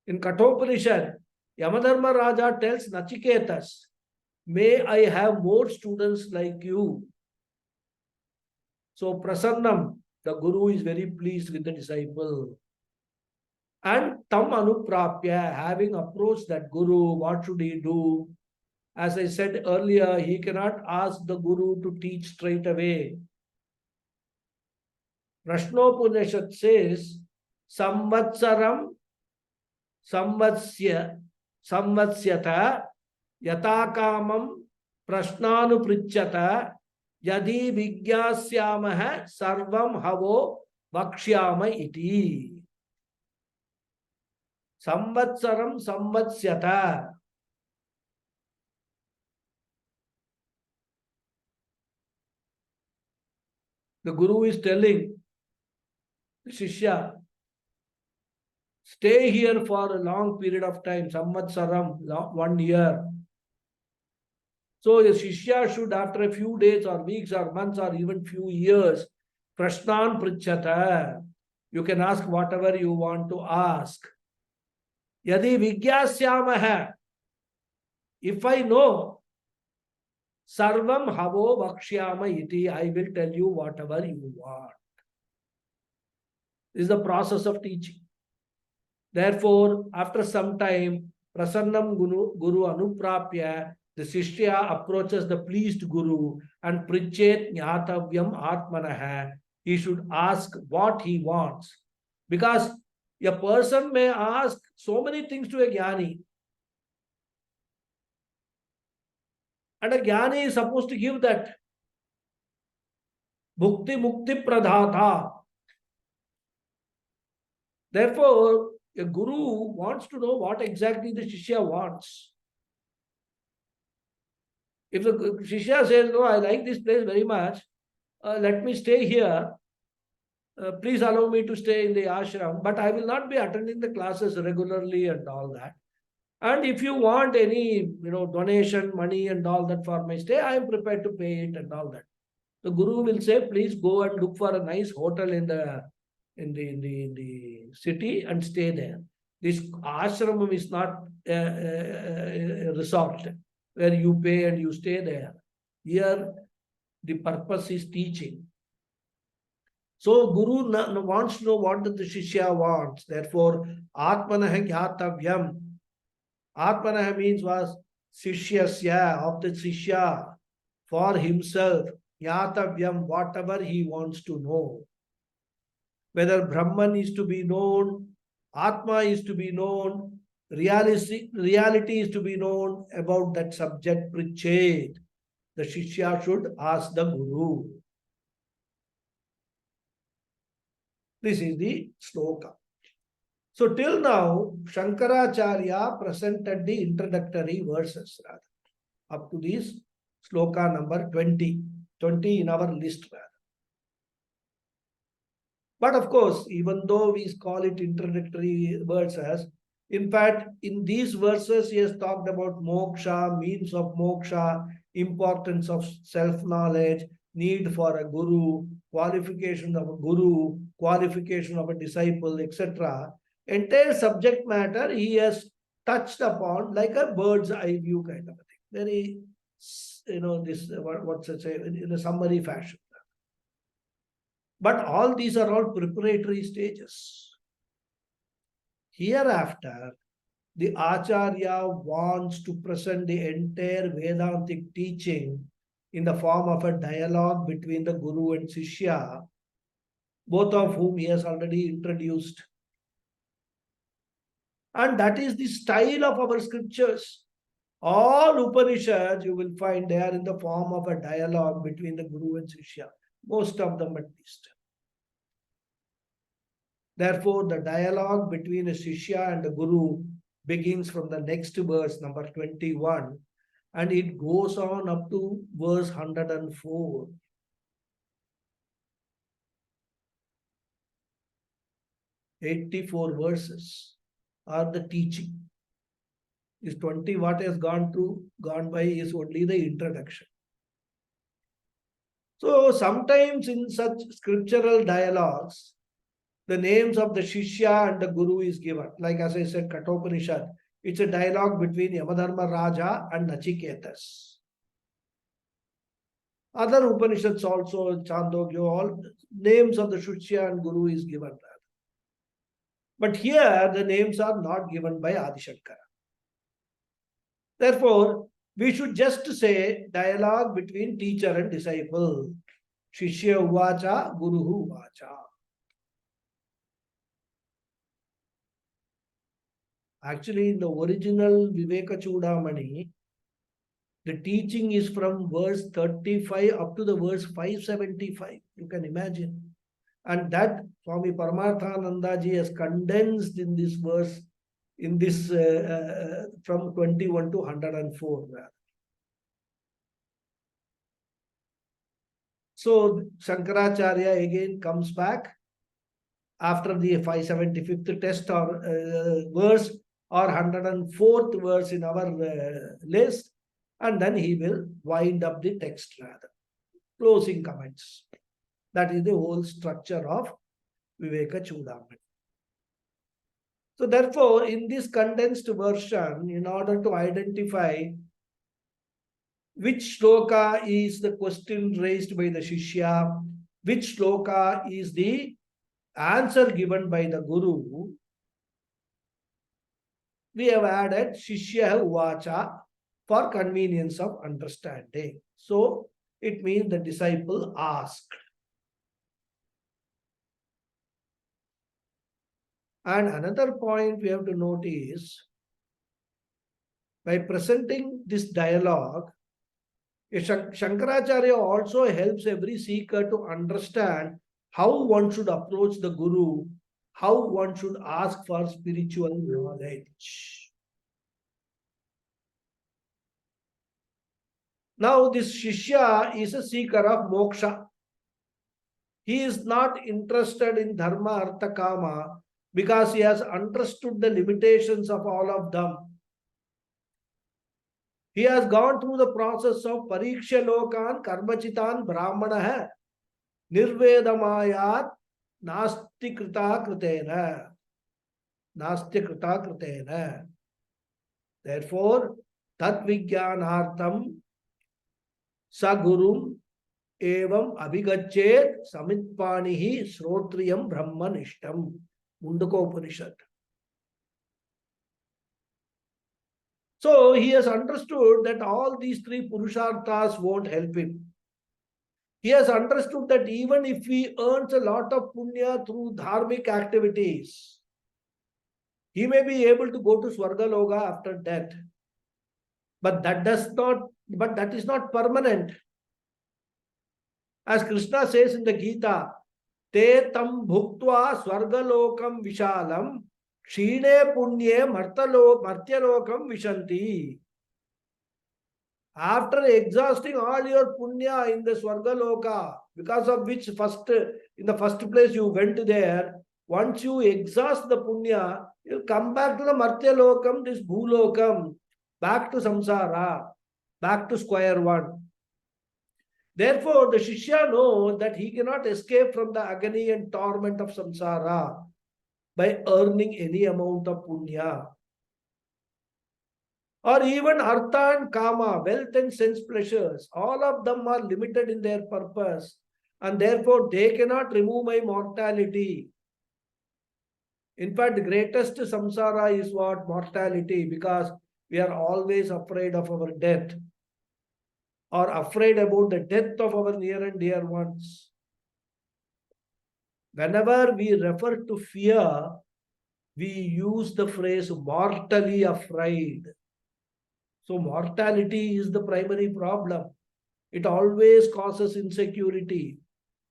In Kathopanishad, Yamadharma Raja tells Nachiketas, may I have more students like you. So Prasannam, the Guru is very pleased with the disciple. And Tam Anuprapya, having approached that Guru, what should he do? As I said earlier, he cannot ask the Guru to teach straight away. Prashnopanishad says, Samvatsaram Samvatsyata Yatakamam Prashnanuprichyata Yadi Vigyasyamaha Sarvam Havo Vakshyama iti. Samvatsaram Samvatsyata. The Guru is telling the Shishya, stay here for a long period of time, Samvatsaram, 1 year. So a Shishya should, after a few days or weeks or months or even few years, Prashnan Prichata, you can ask whatever you want to ask. Yadi Vigyasyamaha, if I know, Sarvam Havo Vakshyama iti, I will tell you whatever you want. This is the process of teaching. Therefore, after some time, Prasannam Guru Anuprapya, the Shishya approaches the pleased Guru and Prichet Nyatavyam Atmanaha. He should ask what he wants. Because A person may ask so many things to a Jnani. And a Jnani is supposed to give that. Bhukti Mukti Pradhata. Therefore, a guru wants to know what exactly the Shishya wants. If the Shishya says, no, I like this place very much, let me stay here. Please allow me to stay in the ashram, but I will not be attending the classes regularly and all that. And if you want any, donation, money and all that for my stay, I am prepared to pay it and all that. The guru will say, please go and look for a nice hotel in the city and stay there. This ashram is not a resort where you pay and you stay there. Here, the purpose is teaching. So Guru wants to know what the Shishya wants. Therefore, Atmanah Gyatavyam. Atmanah means was Sishyasya, of the Shishya, for himself. Gyatavyam, whatever he wants to know. Whether Brahman is to be known, Atma is to be known, reality is to be known about that subject Prichet. The Shishya should ask the Guru. This is the sloka. So till now, Shankaracharya presented the introductory verses rather, up to this sloka number 20 in our list rather. But of course, even though we call it introductory verses, in fact, in these verses, he has talked about moksha, means of moksha, importance of self-knowledge, need for a guru, qualification of a guru, qualification of a disciple, etc. Entire subject matter he has touched upon like a bird's eye view kind of a thing. Very, what's it say, in a summary fashion. But all these are all preparatory stages. Hereafter, the Acharya wants to present the entire Vedantic teaching in the form of a dialogue between the Guru and Shishya, both of whom he has already introduced. And that is the style of our scriptures. All Upanishads, you will find they are in the form of a dialogue between the Guru and Shishya. Most of them at least. Therefore, the dialogue between a Shishya and the Guru begins from the next verse, number 21, and it goes on up to verse 104. "84 verses are the teaching. This 20 what has gone by is only the introduction. So sometimes in such scriptural dialogues, the names of the Shishya and the Guru is given. Like as I said, Kathopanishad, it's a dialogue between Yamadharma Raja and Nachiketas. Other Upanishads also, Chandogya, all names of the Shishya and Guru is given. But here the names are not given by Adi Shankara. Therefore, we should just say dialogue between teacher and disciple. Shishya uvacha, Guru uvacha. Actually, in the original Vivekachudamani, the teaching is from verse 35 up to the verse 575. You can imagine. And that Swami Paramarthanandaji has condensed in this verse, in this from 21 to 104. So Shankaracharya again comes back after the 575th test or verse or 104th verse in our list, and then he will wind up the text rather. Closing comments. That is the whole structure of Vivekachudamani. So therefore, in this condensed version, in order to identify which shloka is the question raised by the Shishya, which shloka is the answer given by the Guru, we have added Shishya Uvacha for convenience of understanding. So it means the disciple asked. And another point we have to note is, by presenting this dialogue, Shankaracharya also helps every seeker to understand how one should approach the Guru, how one should ask for spiritual knowledge. Now, this Shishya is a seeker of moksha. He is not interested in dharma, artha, kama because he has understood the limitations of all of them. He has gone through the process of pariksha lokan karmachitan brahmana nirvedamayat nasti krita kritena. Nasti krita kritena. Therefore, tat vijnanartham sagurum evam abhigachet samitpanihi srotriyam brahmanishtam. Mundakopanishad. So he has understood that all these three purusharthas won't help him. He has understood that even if he earns a lot of punya through dharmic activities, he may be able to go to Swargaloka after death. But that is not permanent. As Krishna says in the Gita, Te tam bhuktva Swargalokam vishalam Shine punye martyalokam vishanti. After exhausting all your punya in the Swargaloka, because of which in the first place you went there, once you exhaust the punya, you'll come back to the martyalokam, this bhulokam, back to samsara, back to square one. Therefore, the Shishya knows that he cannot escape from the agony and torment of samsara by earning any amount of punya. Or even artha and kama, wealth and sense pleasures, all of them are limited in their purpose, and therefore they cannot remove my mortality. In fact, the greatest samsara is what? Mortality, because we are always afraid of our death, or afraid about the death of our near and dear ones. Whenever we refer to fear, we use the phrase mortally afraid. So mortality is the primary problem. It always causes insecurity.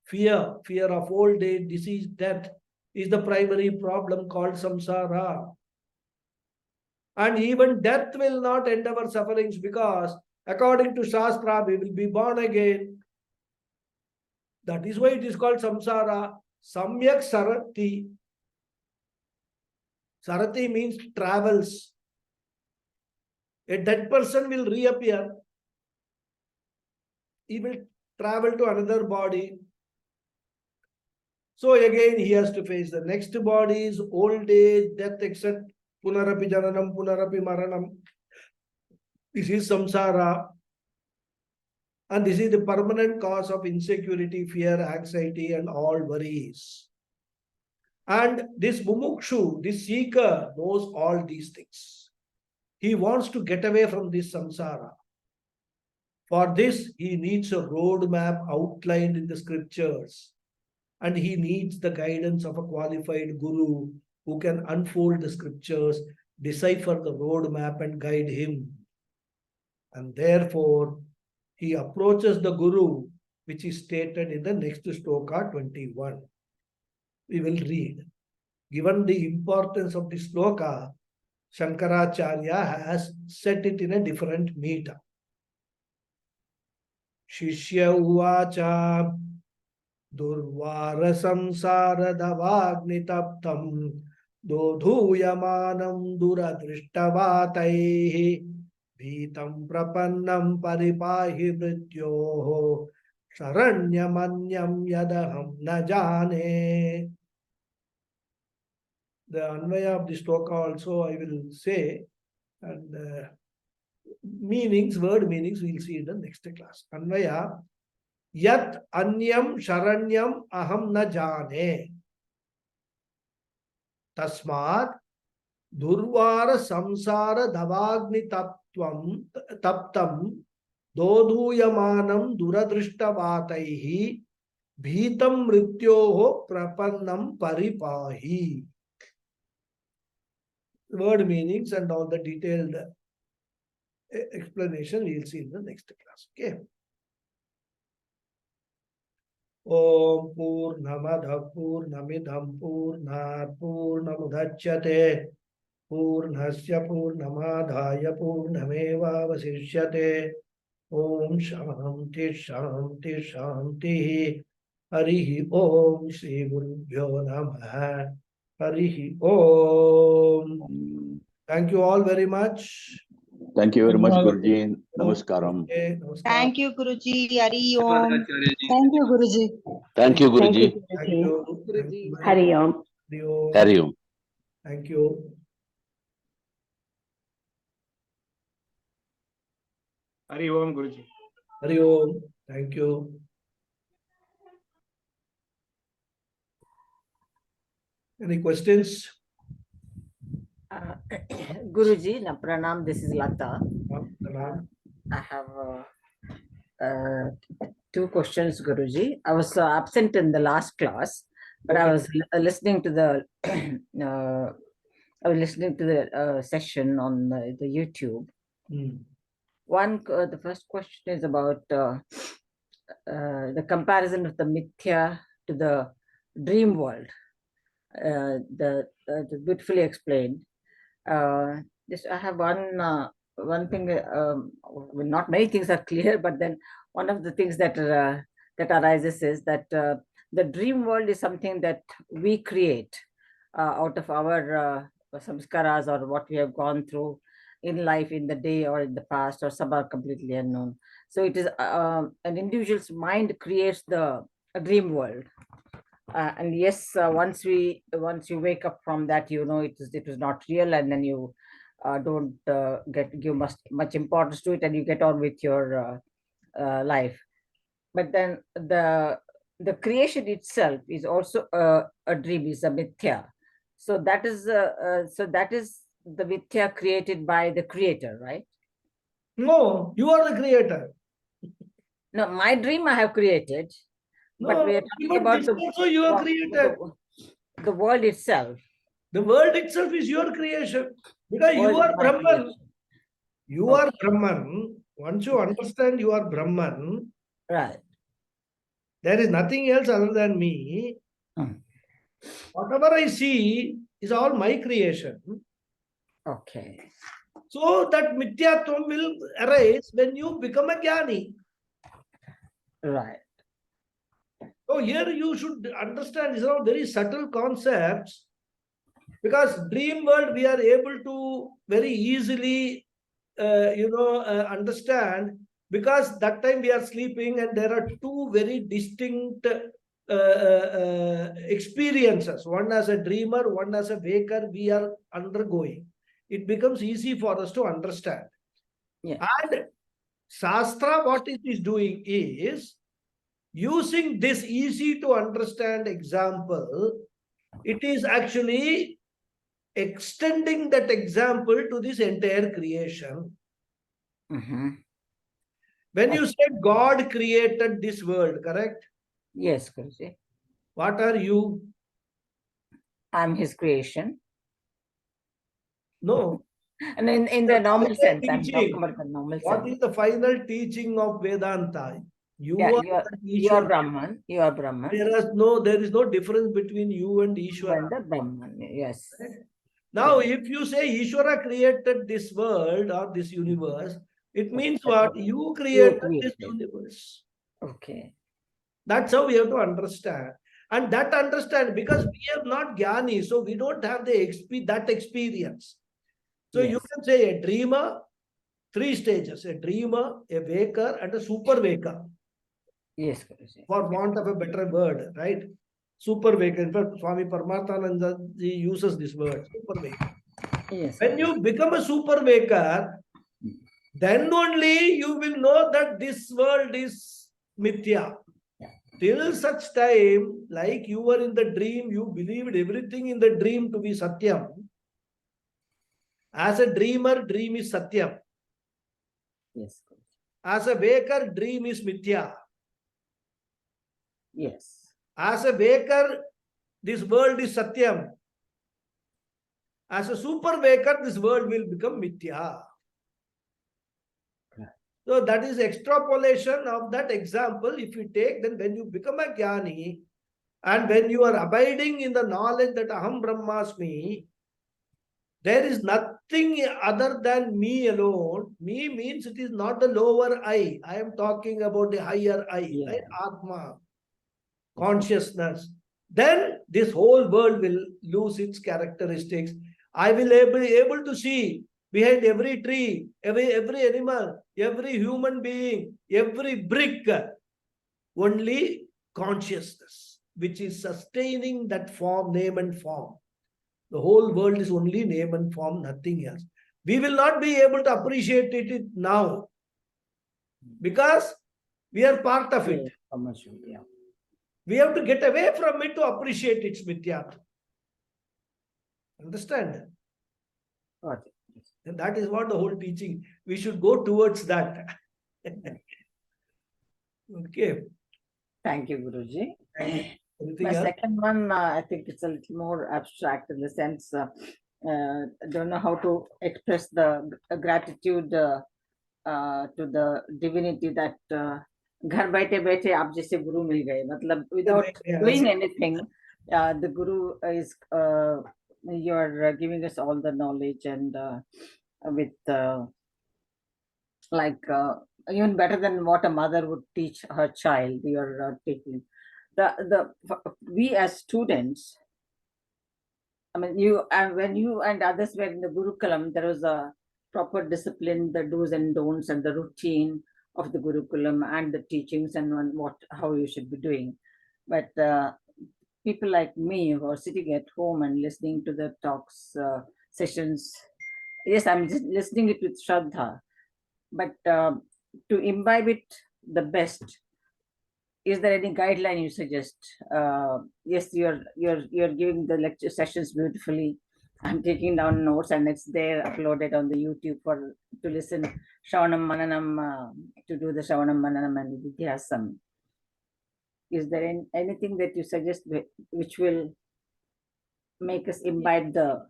Fear of old age, disease, death is the primary problem called samsara. And even death will not end our sufferings because according to Shastra, we will be born again. That is why it is called samsara. Samyak sarati. Sarati means travels. A dead person will reappear. He will travel to another body. So again, he has to face the next bodies, old age, death, etc. Punarapi jananam, punarapi maranam. This is samsara. And this is the permanent cause of insecurity, fear, anxiety, and all worries. And this mumukshu, this seeker, knows all these things. He wants to get away from this samsara. For this, he needs a roadmap outlined in the scriptures. And he needs the guidance of a qualified guru who can unfold the scriptures, decipher the roadmap, and guide him. And therefore, he approaches the guru, which is stated in the next shloka 21. We will read. Given the importance of this shloka, Shankaracharya has set it in a different meter. Shishya uvacha durvara samsara davagnitaptam dodhuyamanam duradrishtavataihi bhitam prapannam paripahi mrityoho sharanyamanyam yadaham na jane. The Anvaya of this shloka also I will say, and word meanings we will see in the next class. Anvaya, yat anyam sharanyam aham na jane. Tasmat durvara samsara davagni taptam dodhuyamanam duradrishtavataihi bhitam mrityoho prapannam paripahi. word meanings and all the detailed explanation we'll see in the next class. Okay. Om Purnamada Purnamidam Purnat Purnamudachyate Purnasya Purnamadhaya Purnameva Vasishyate. Om Shanti Shanti Shanti. Harihi Om Shri Gurubhyo Namaha. Harihi Om. Thank you all very much. Thank you very much, Thank Guruji. Namaskaram. Okay, namaskar. Thank you, Guruji. Hari Om. Thank you, Guruji. Thank you, Thank you, Guruji. Thank Guruji. you. Thank you. Hari Om. Hari Om. Hari Om. Thank you. Hari Om, Guruji. Hari Om. Thank you. Any questions? Guruji, Pranam, this is Lata. Pranam. I have two questions, Guruji. I was absent in the last class, but I was listening to the session on the YouTube. The first question is about the comparison of the mithya to the dream world. The beautifully explained. Just I have one thing. Not many things are clear, but then one of the things that arises is that the dream world is something that we create out of our samskaras or what we have gone through in life, in the day or in the past, or some are completely unknown. So it is an individual's mind creates the dream world. And yes, once you wake up from that, you know it was not real, and then you don't give much importance to it, and you get on with your life. But then the creation itself is also a dream, is a mithya. So that is the mithya created by the creator, right? No, you are the creator. No, my dream I have created. No, but we are talking but about this also you have created. The world itself. The world itself is your creation. Because you World are is my Brahman. creation. You are Brahman. Once you understand you are Brahman, Right. there is nothing else other than me. Whatever I see is all my creation. Okay. So that mithyatvam will arise when you become a jnani. Right. So here you should understand these are very subtle concepts, because dream world we are able to very easily understand, because that time we are sleeping and there are two very distinct experiences. One as a dreamer, one as a waker we are undergoing. It becomes easy for us to understand. Yeah. And Shastra, what it is doing is, using this easy to understand example, it is actually extending that example to this entire creation. When you said God created this world, correct? Yes, Guruji. What are you? I'm his creation. No. And in the normal sense, I'm Teaching. talking about the normal What sense. is the final teaching of Vedanta? You Yeah, are you are Brahman. You are Brahman. There is no difference between you and Ishvara. And the Brahman, yes. Now, if you say Ishvara created this world or this universe, it means what? You created this universe. Okay. That's how we have to understand. And that understand, because we are not jnani, so we don't have that experience. So you can say a dreamer, three stages: a dreamer, a waker, and a super waker. Yes, Guruji. For want of a better word, right? Super waker. In fact, Swami Paramathananda he uses this word, super waker. Yes. When you become a super waker, then only you will know that this world is mithya. Till such time, like you were in the dream, you believed everything in the dream to be satyam. As a dreamer, dream is satyam. Yes. As a waker, dream is mithya. Yes. As a waker, this world is satyam. As a super waker, this world will become mithya. So that is extrapolation of that example. If you take, then when you become a jnani, and when you are abiding in the knowledge that Aham Brahmasmi, there is nothing other than me alone. Me means it is not the lower I. I am talking about the higher I, Yeah. right? Atma, consciousness. Then this whole world will lose its characteristics. I will be able to see behind every tree, every animal, every human being, every brick, only consciousness, which is sustaining that form, name and form. The whole world is only name and form, nothing else. We will not be able to appreciate it now because we are part of it. Commercial, yeah. We have to get away from it to appreciate its mithyatva. Understand? Got it. And that is what the whole teaching, we should go towards that. Okay. Thank you, Guruji. Anything My else? second one, I think it's a little more abstract in the sense, I don't know how to express the gratitude to the divinity that घर बैठे बैठे आप जैसे गुरु मिल गए, मतलब without Yes. doing anything, the guru is you are giving us all the knowledge and with like even better than what a mother would teach her child. You are taking we as students. I mean, you and when you and others were in the Gurukulam, there was a proper discipline, the do's and don'ts, and the routine of the Gurukulam and the teachings and how you should be doing. But people like me who are sitting at home and listening to the talks, sessions, yes, I'm just listening it with Shraddha, but to imbibe it the best, is there any guideline you suggest? Yes, you're giving the lecture sessions beautifully. I'm taking down notes and it's there uploaded on the YouTube to listen Shravanam Mananam, to do the Shravanam Mananam and Vidhyasam. Is there anything that you suggest which will make us imbibe the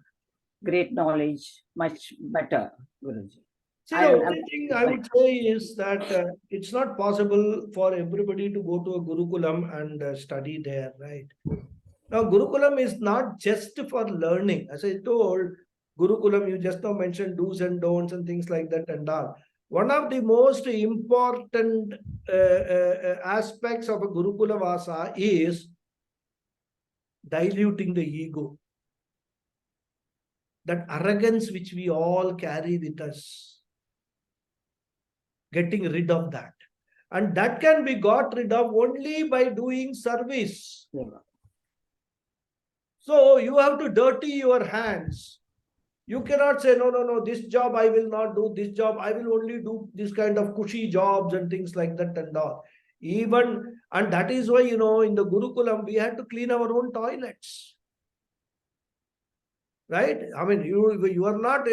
great knowledge much better, Guruji? See, the only thing I would say is that it's not possible for everybody to go to a Gurukulam and study there, right? Now, Gurukulam is not just for learning. As I told, Gurukulam, you just now mentioned do's and don'ts and things like that and all. One of the most important aspects of a Gurukula Vasa is diluting the ego. That arrogance which we all carry with us. Getting rid of that. And that can be got rid of only by doing service. Yeah. So you have to dirty your hands. You cannot say, no, this job I will not do, this job I will only do this kind of cushy jobs and things like that and all. And that is why, in the Gurukulam, we had to clean our own toilets. Right? I mean, you are not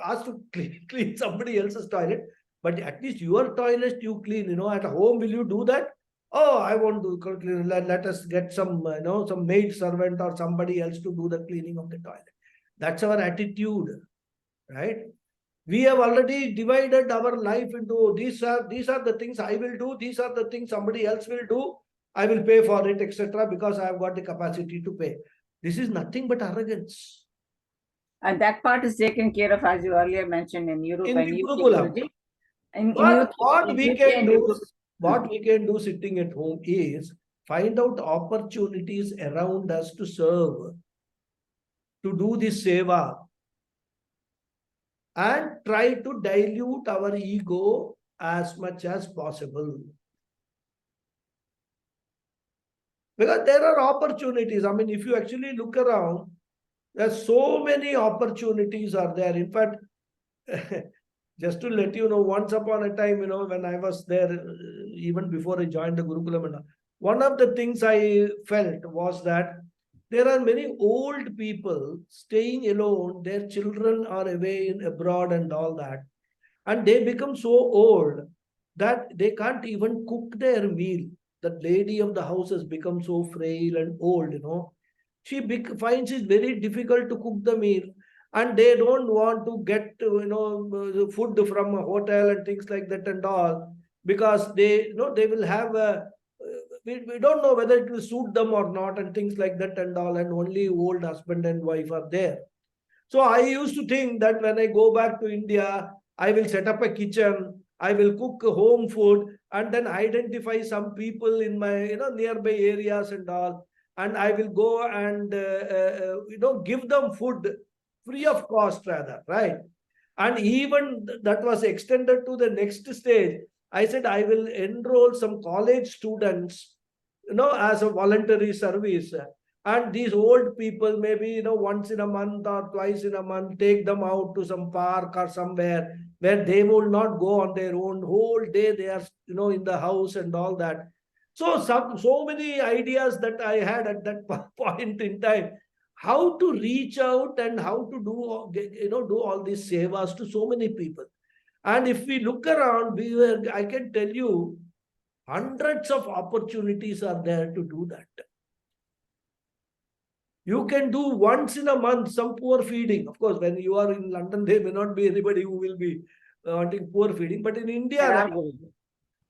asked to clean somebody else's toilet. But at least your toilet you clean, at home, will you do that? Oh, I won't do clean. Let us get some, some maid servant or somebody else to do the cleaning of the toilet. That's our attitude, right? We have already divided our life into these are the things I will do. These are the things somebody else will do. I will pay for it, etc. because I have got the capacity to pay. This is nothing but arrogance. And that part is taken care of, as you earlier mentioned, in Europe. In the Gurukulam. What we can do sitting at home is find out opportunities around us to serve, to do this seva, and try to dilute our ego as much as possible. Because there are opportunities. I mean, if you actually look around, there's so many opportunities are there. In fact, just to let you know, once upon a time, when I was there, even before I joined the Gurukulam, one of the things I felt was that there are many old people staying alone. Their children are away abroad and all that. And they become so old that they can't even cook their meal. The lady of the house has become so frail and old, She finds it very difficult to cook the meal. and they don't want to get food from a hotel and things like that and all, because they will have a we don't know whether it will suit them or not and things like that and all, and only old husband and wife are there. So I used to think that when I go back to India, I will set up a kitchen, I will cook home food, and then identify some people in my nearby areas and all, and I will go and give them food free of cost rather, right? And even that was extended to the next stage. I said I will enroll some college students, as a voluntary service. And these old people, maybe, once in a month or twice in a month, take them out to some park or somewhere where they will not go on their own. Whole day they are, in the house and all that. So many ideas that I had at that point in time, how to reach out and how to do all these sevas to so many people. And if we look around, I can tell you, hundreds of opportunities are there to do that. You can do once in a month some poor feeding. Of course, when you are in London, there may not be anybody who will be wanting poor feeding. But in India,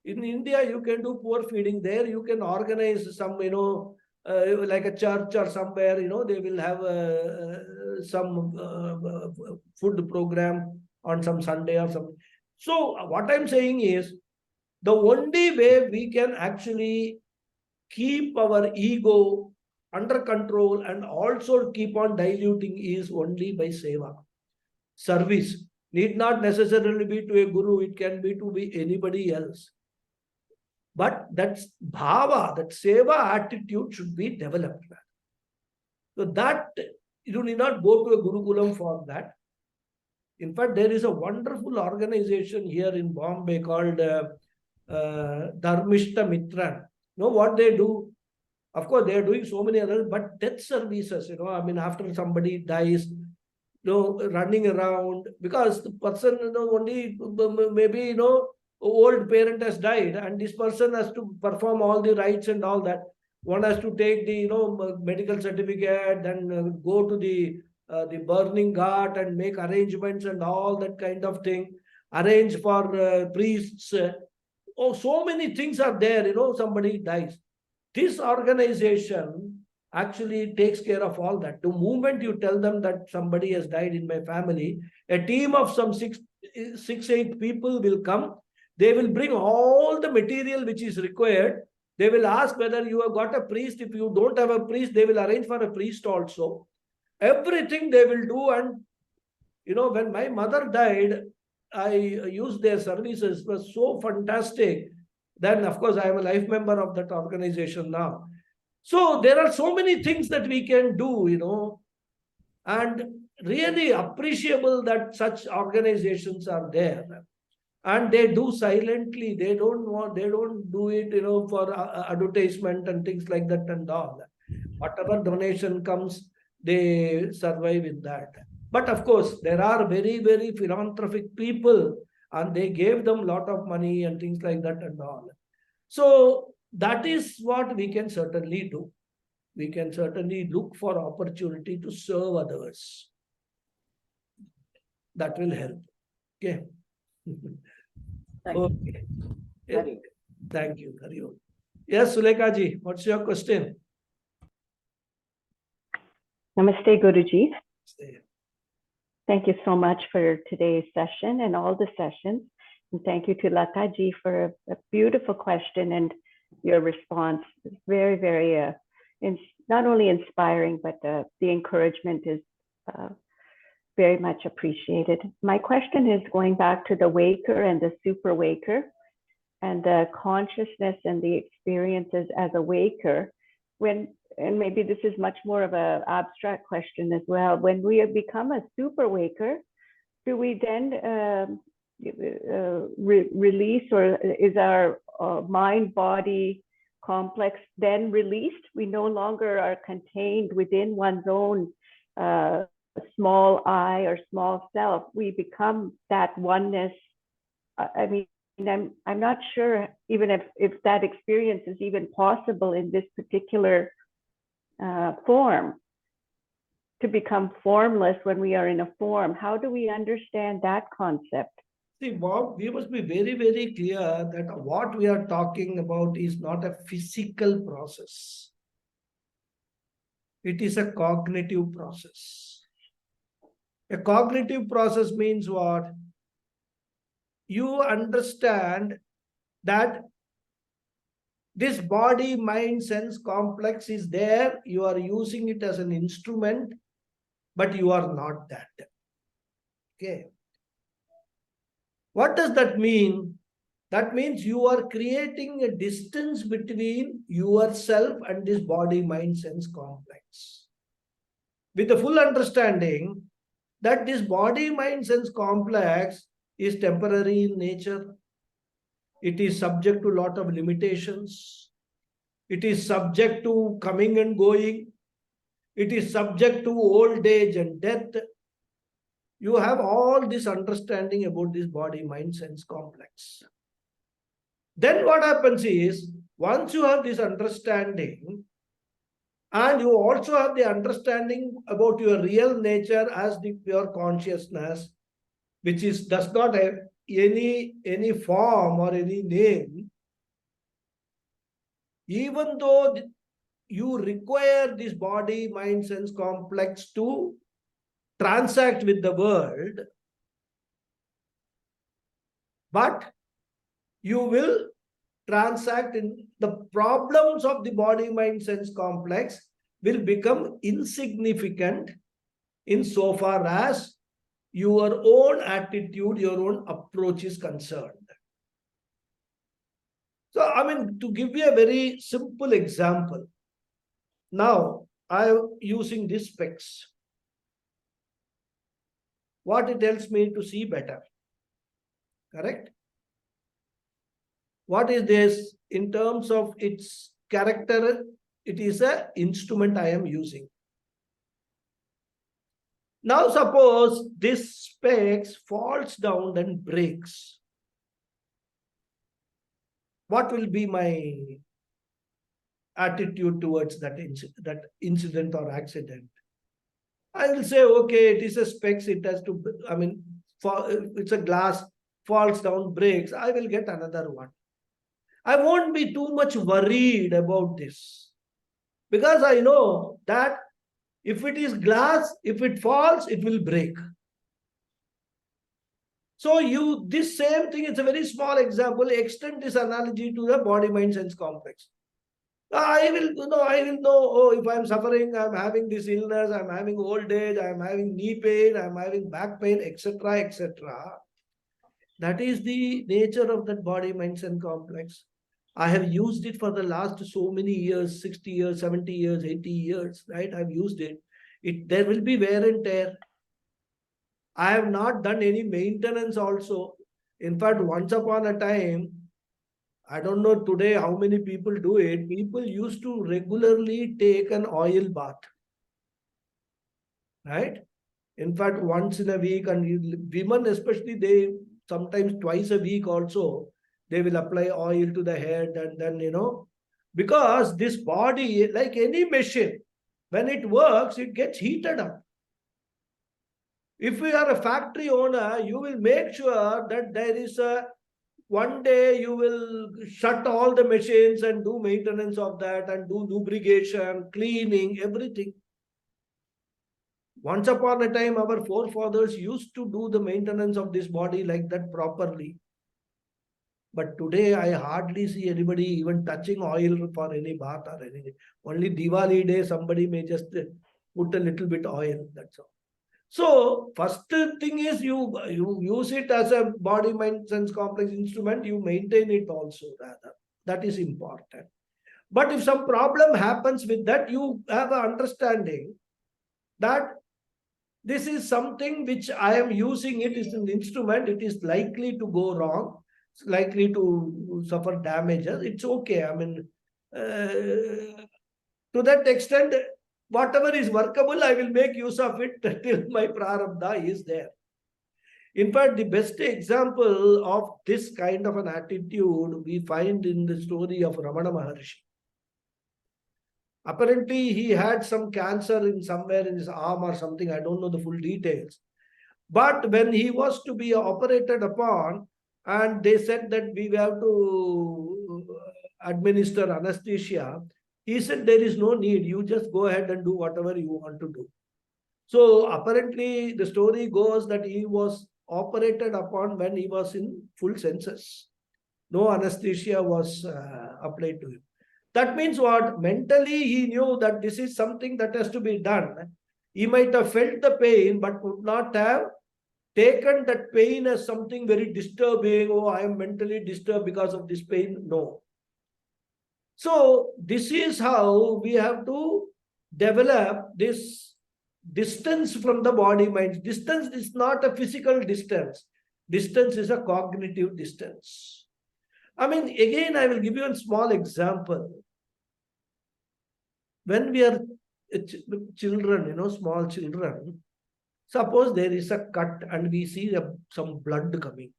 you can do poor feeding. There you can organize some, like a church or somewhere, they will have some food program on some Sunday or something. So what I'm saying is, the only way we can actually keep our ego under control and also keep on diluting is only by seva. Service need not necessarily be to a guru, it can be to be anybody else. But that's bhava, that seva attitude should be developed. So that you need not go to a gurukulam for that. In fact, there is a wonderful organization here in Bombay called Dharmishta Mitran. You know what they do? Of course, they are doing so many others, but death services, after somebody dies, running around, because the person, only maybe, old parent has died, and this person has to perform all the rites and all that. One has to take the, medical certificate, then go to the burning ghat and make arrangements and all that kind of thing, arrange for priests. So many things are there, somebody dies. This organization actually takes care of all that. The moment you tell them that somebody has died in my family, a team of some 8 people will come. They will bring all the material which is required. They will ask whether you have got a priest. If you don't have a priest, they will arrange for a priest also. Everything they will do. And, when my mother died, I used their services. It was so fantastic. Then, of course, I am a life member of that organization now. So there are so many things that we can do, and really appreciable that such organizations are there. And they do silently. They don't do it, for advertisement and things like that and all. Whatever donation comes, they survive with that. But of course, there are very, very philanthropic people, and they gave them a lot of money and things like that and all. So that is what we can certainly do. We can certainly look for opportunity to serve others. That will help. Okay. Thank you. Okay. Yeah. Thank you. Hari Om. Yes, Sulekha ji, what's your question? Namaste, Guruji. Stay. Thank you so much for today's session and all the sessions. And thank you to Lataji for a beautiful question and your response. It's very, very, not only inspiring, but the encouragement is very much appreciated. My question is going back to the waker and the super waker and the consciousness and the experiences as a waker. And maybe this is much more of an abstract question as well. When we have become a super waker, do we then release, or is our mind-body complex then released? We no longer are contained within one's own small I or small self. We become that oneness. I mean, I'm not sure even if that experience is even possible in this particular form. to become formless when we are in a form. How do we understand that concept? See, Bob, we must be very, very clear that what we are talking about is not a physical process. It is a cognitive process. A cognitive process means what? You understand that this body, mind, sense complex is there. You are using it as an instrument, but you are not that. Okay. What does that mean? That means you are creating a distance between yourself and this body, mind, sense complex. With the full understanding that this body, mind, sense complex is temporary in nature. It is subject to a lot of limitations. It is subject to coming and going. It is subject to old age and death. You have all this understanding about this body, mind, sense complex. Then what happens is, once you have this understanding, and you also have the understanding about your real nature as the pure consciousness, which does not have any form or any name, even though you require this body, mind, sense complex to transact with the world, but you will transact in the problems of the body, mind, sense complex will become insignificant insofar as your own attitude, your own approach is concerned. So, I mean, to give you a very simple example, now I am using this specs. What it helps me to see better, correct? What is this? In terms of its character, it is an instrument I am using. Now suppose this specs falls down and breaks. What will be my attitude towards that incident or accident? I will say, okay, it is a specs, it has to, I mean, it's a glass, falls down, breaks, I will get another one. I won't be too much worried about this, because I know that if it is glass, if it falls, it will break. So this same thing, it's a very small example, extend this analogy to the body, mind, sense complex. I will know, oh, if I'm suffering, I'm having this illness, I'm having old age, I'm having knee pain, I'm having back pain, etc., etc. That is the nature of that body, mind, sense complex. I have used it for the last so many years, 60 years, 70 years, 80 years, right? I've used it. There will be wear and tear. I have not done any maintenance also. In fact, once upon a time, I don't know today how many people do it. People used to regularly take an oil bath, right? In fact, once in a week, and women especially, they sometimes twice a week also, they will apply oil to the head, and then, because this body, like any machine, when it works, it gets heated up. If you are a factory owner, you will make sure that there is one day you will shut all the machines and do maintenance of that and do lubrication, cleaning, everything. Once upon a time, our forefathers used to do the maintenance of this body like that properly. But today, I hardly see anybody even touching oil for any bath or anything. Only Diwali day, somebody may just put a little bit oil, that's all. So, first thing is you use it as a body, mind, sense complex instrument, you maintain it also rather. That is important. But if some problem happens with that, you have an understanding that this is something which I am using, it is an instrument, it is likely to go wrong, it's likely to suffer damages. It's okay. I mean, to that extent, whatever is workable, I will make use of it till my prarabdha is there. In fact, the best example of this kind of an attitude we find in the story of Ramana Maharshi. Apparently, he had some cancer in somewhere in his arm or something. I don't know the full details. But when he was to be operated upon, and they said that we have to administer anesthesia, he said there is no need. You just go ahead and do whatever you want to do. So apparently, the story goes that he was operated upon when he was in full senses. No anesthesia was applied to him. That means what? Mentally, he knew that this is something that has to be done. He might have felt the pain, but would not have taken that pain as something very disturbing. Oh, I am mentally disturbed because of this pain. No. So, this is how we have to develop this distance from the body mind. Distance is not a physical distance, distance is a cognitive distance. I mean, again, I will give you a small example. When we are children, small children, suppose there is a cut and we see some blood coming.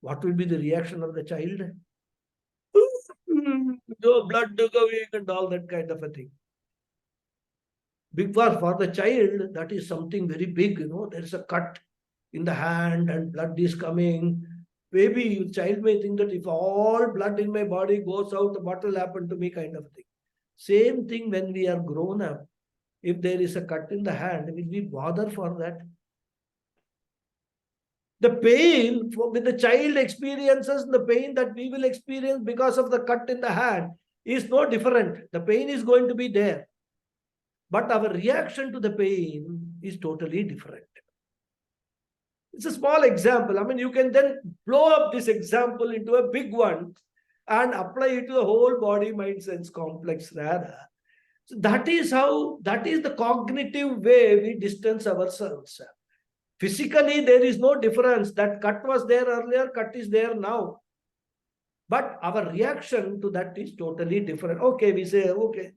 What will be the reaction of the child? No blood coming and all that kind of a thing. Because for the child, that is something very big, there is a cut in the hand and blood is coming. Maybe the child may think that if all blood in my body goes out, what will happen to me, kind of thing. Same thing when we are grown up. If there is a cut in the hand, will we bother for that? The pain with the child experiences, the pain that we will experience because of the cut in the hand is no different. The pain is going to be there. But our reaction to the pain is totally different. It's a small example. I mean, you can then blow up this example into a big one and apply it to the whole body, mind, sense complex rather. So that is the cognitive way we distance ourselves. Physically, there is no difference. That cut was there earlier, cut is there now. But our reaction to that is totally different. Okay, we say, okay,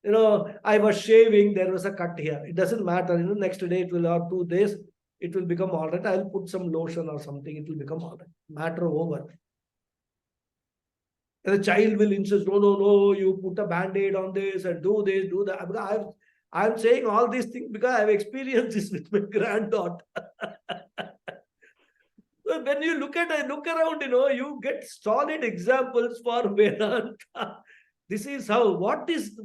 I was shaving, there was a cut here. It doesn't matter. Next day it will, or 2 days, it will become all right. I'll put some lotion or something, it will become all right. Matter over. And the child will insist, no, you put a band-aid on this and do this, do that. I'm saying all these things because I've experienced this with my granddaughter. So when you look around, you get solid examples for Vedanta. This is how, what is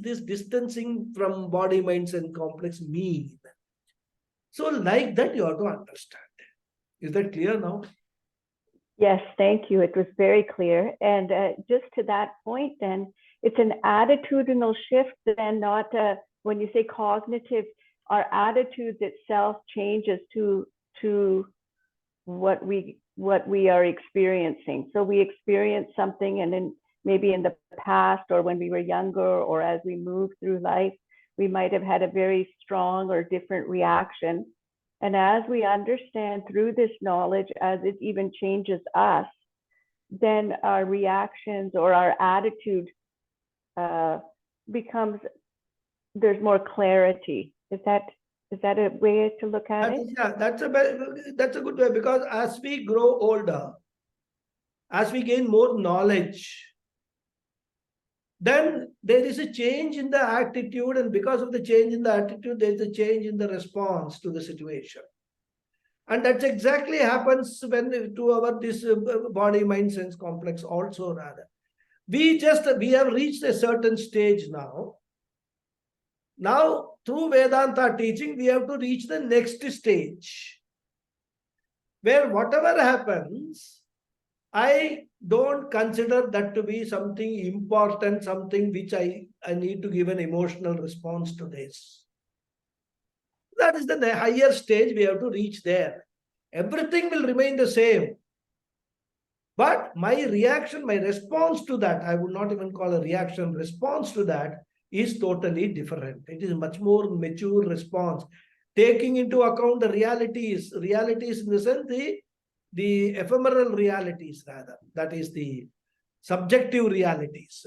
this distancing from body, minds, and complex mean? So like that, you have to understand. Is that clear now? Yes, thank you. It was very clear. And just to that point, then, it's an attitudinal shift, then, not when you say cognitive, our attitude itself changes to what we are experiencing. So we experience something, and then maybe in the past or when we were younger or as we move through life, we might have had a very strong or different reaction. And as we understand through this knowledge, as it even changes us, then our reactions or our attitude becomes, there's more clarity. Is that a way to look at it? Yeah, that's a good way, because as we grow older, as we gain more knowledge, then there is a change in the attitude, and because of the change in the attitude, there is a change in the response to the situation. And that's exactly happens when to our this body, mind, sense complex also rather. We have reached a certain stage now. Now, through Vedanta teaching, we have to reach the next stage, where whatever happens, I don't consider that to be something important, something which I need to give an emotional response to this. That is the higher stage we have to reach there. Everything will remain the same. But my reaction, my response to that, I would not even call a reaction, response to that is totally different. It is much more mature response, taking into account the realities in the sense the ephemeral realities rather, that is the subjective realities.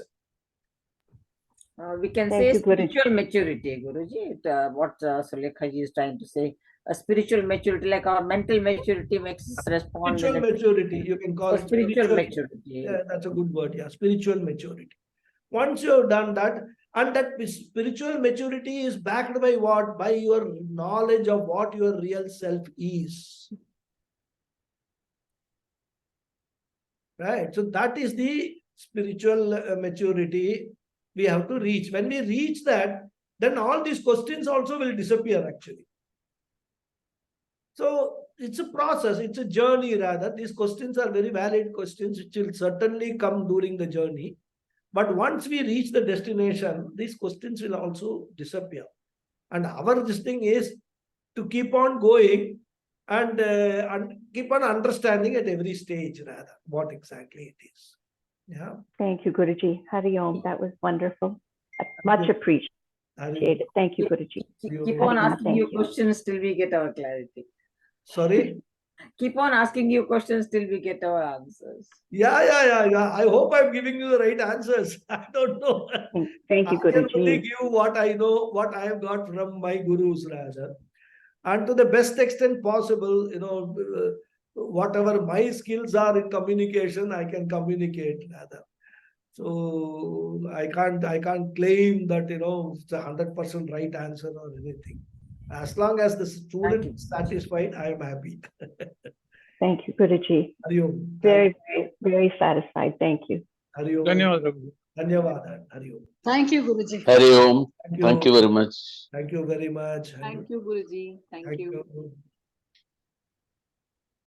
We can Thank say you, Guruji. spiritual maturity, Guruji. What Sulekhaji is trying to say, a spiritual maturity, like our mental maturity makes us respond. Spiritual maturity, you can call it. Spiritual maturity. Yeah, that's a good word. Yeah, spiritual maturity. Once you have done that, And that spiritual maturity is backed by what? By your knowledge of what your real self is. Right? So that is the spiritual maturity we have to reach. When we reach that, then all these questions also will disappear actually. So it's a process, it's a journey rather. These questions are very valid questions which will certainly come during the journey. But once we reach the destination, these questions will also disappear. And our this thing is to keep on going and keep on understanding at every stage rather what exactly it is. Yeah. Thank you, Guruji. Hari Om. That was wonderful. Much appreciated. Thank you, Guruji. Keep on asking Thank you you. questions till we get our clarity. Sorry? Keep on asking you questions till we get our answers. Yeah. I hope I'm giving you the right answers. I don't know. Thank you, I can only Guruji. give what I know, what I have got from my gurus rather. And to the best extent possible, whatever my skills are in communication, I can communicate rather. So I can't claim that it's 100% right answer or anything. As long as the student is satisfied, I am happy. Thank you, Guruji. Hari Om. Very, very, very satisfied. Thank you. Hari Om. Dhanyavad, Raghu. Dhanyavad. Hari Om. Thank you, Guruji. Hari Om. Thank you. Thank you very much. Thank you very much. Thank you, Guruji. Thank you. you.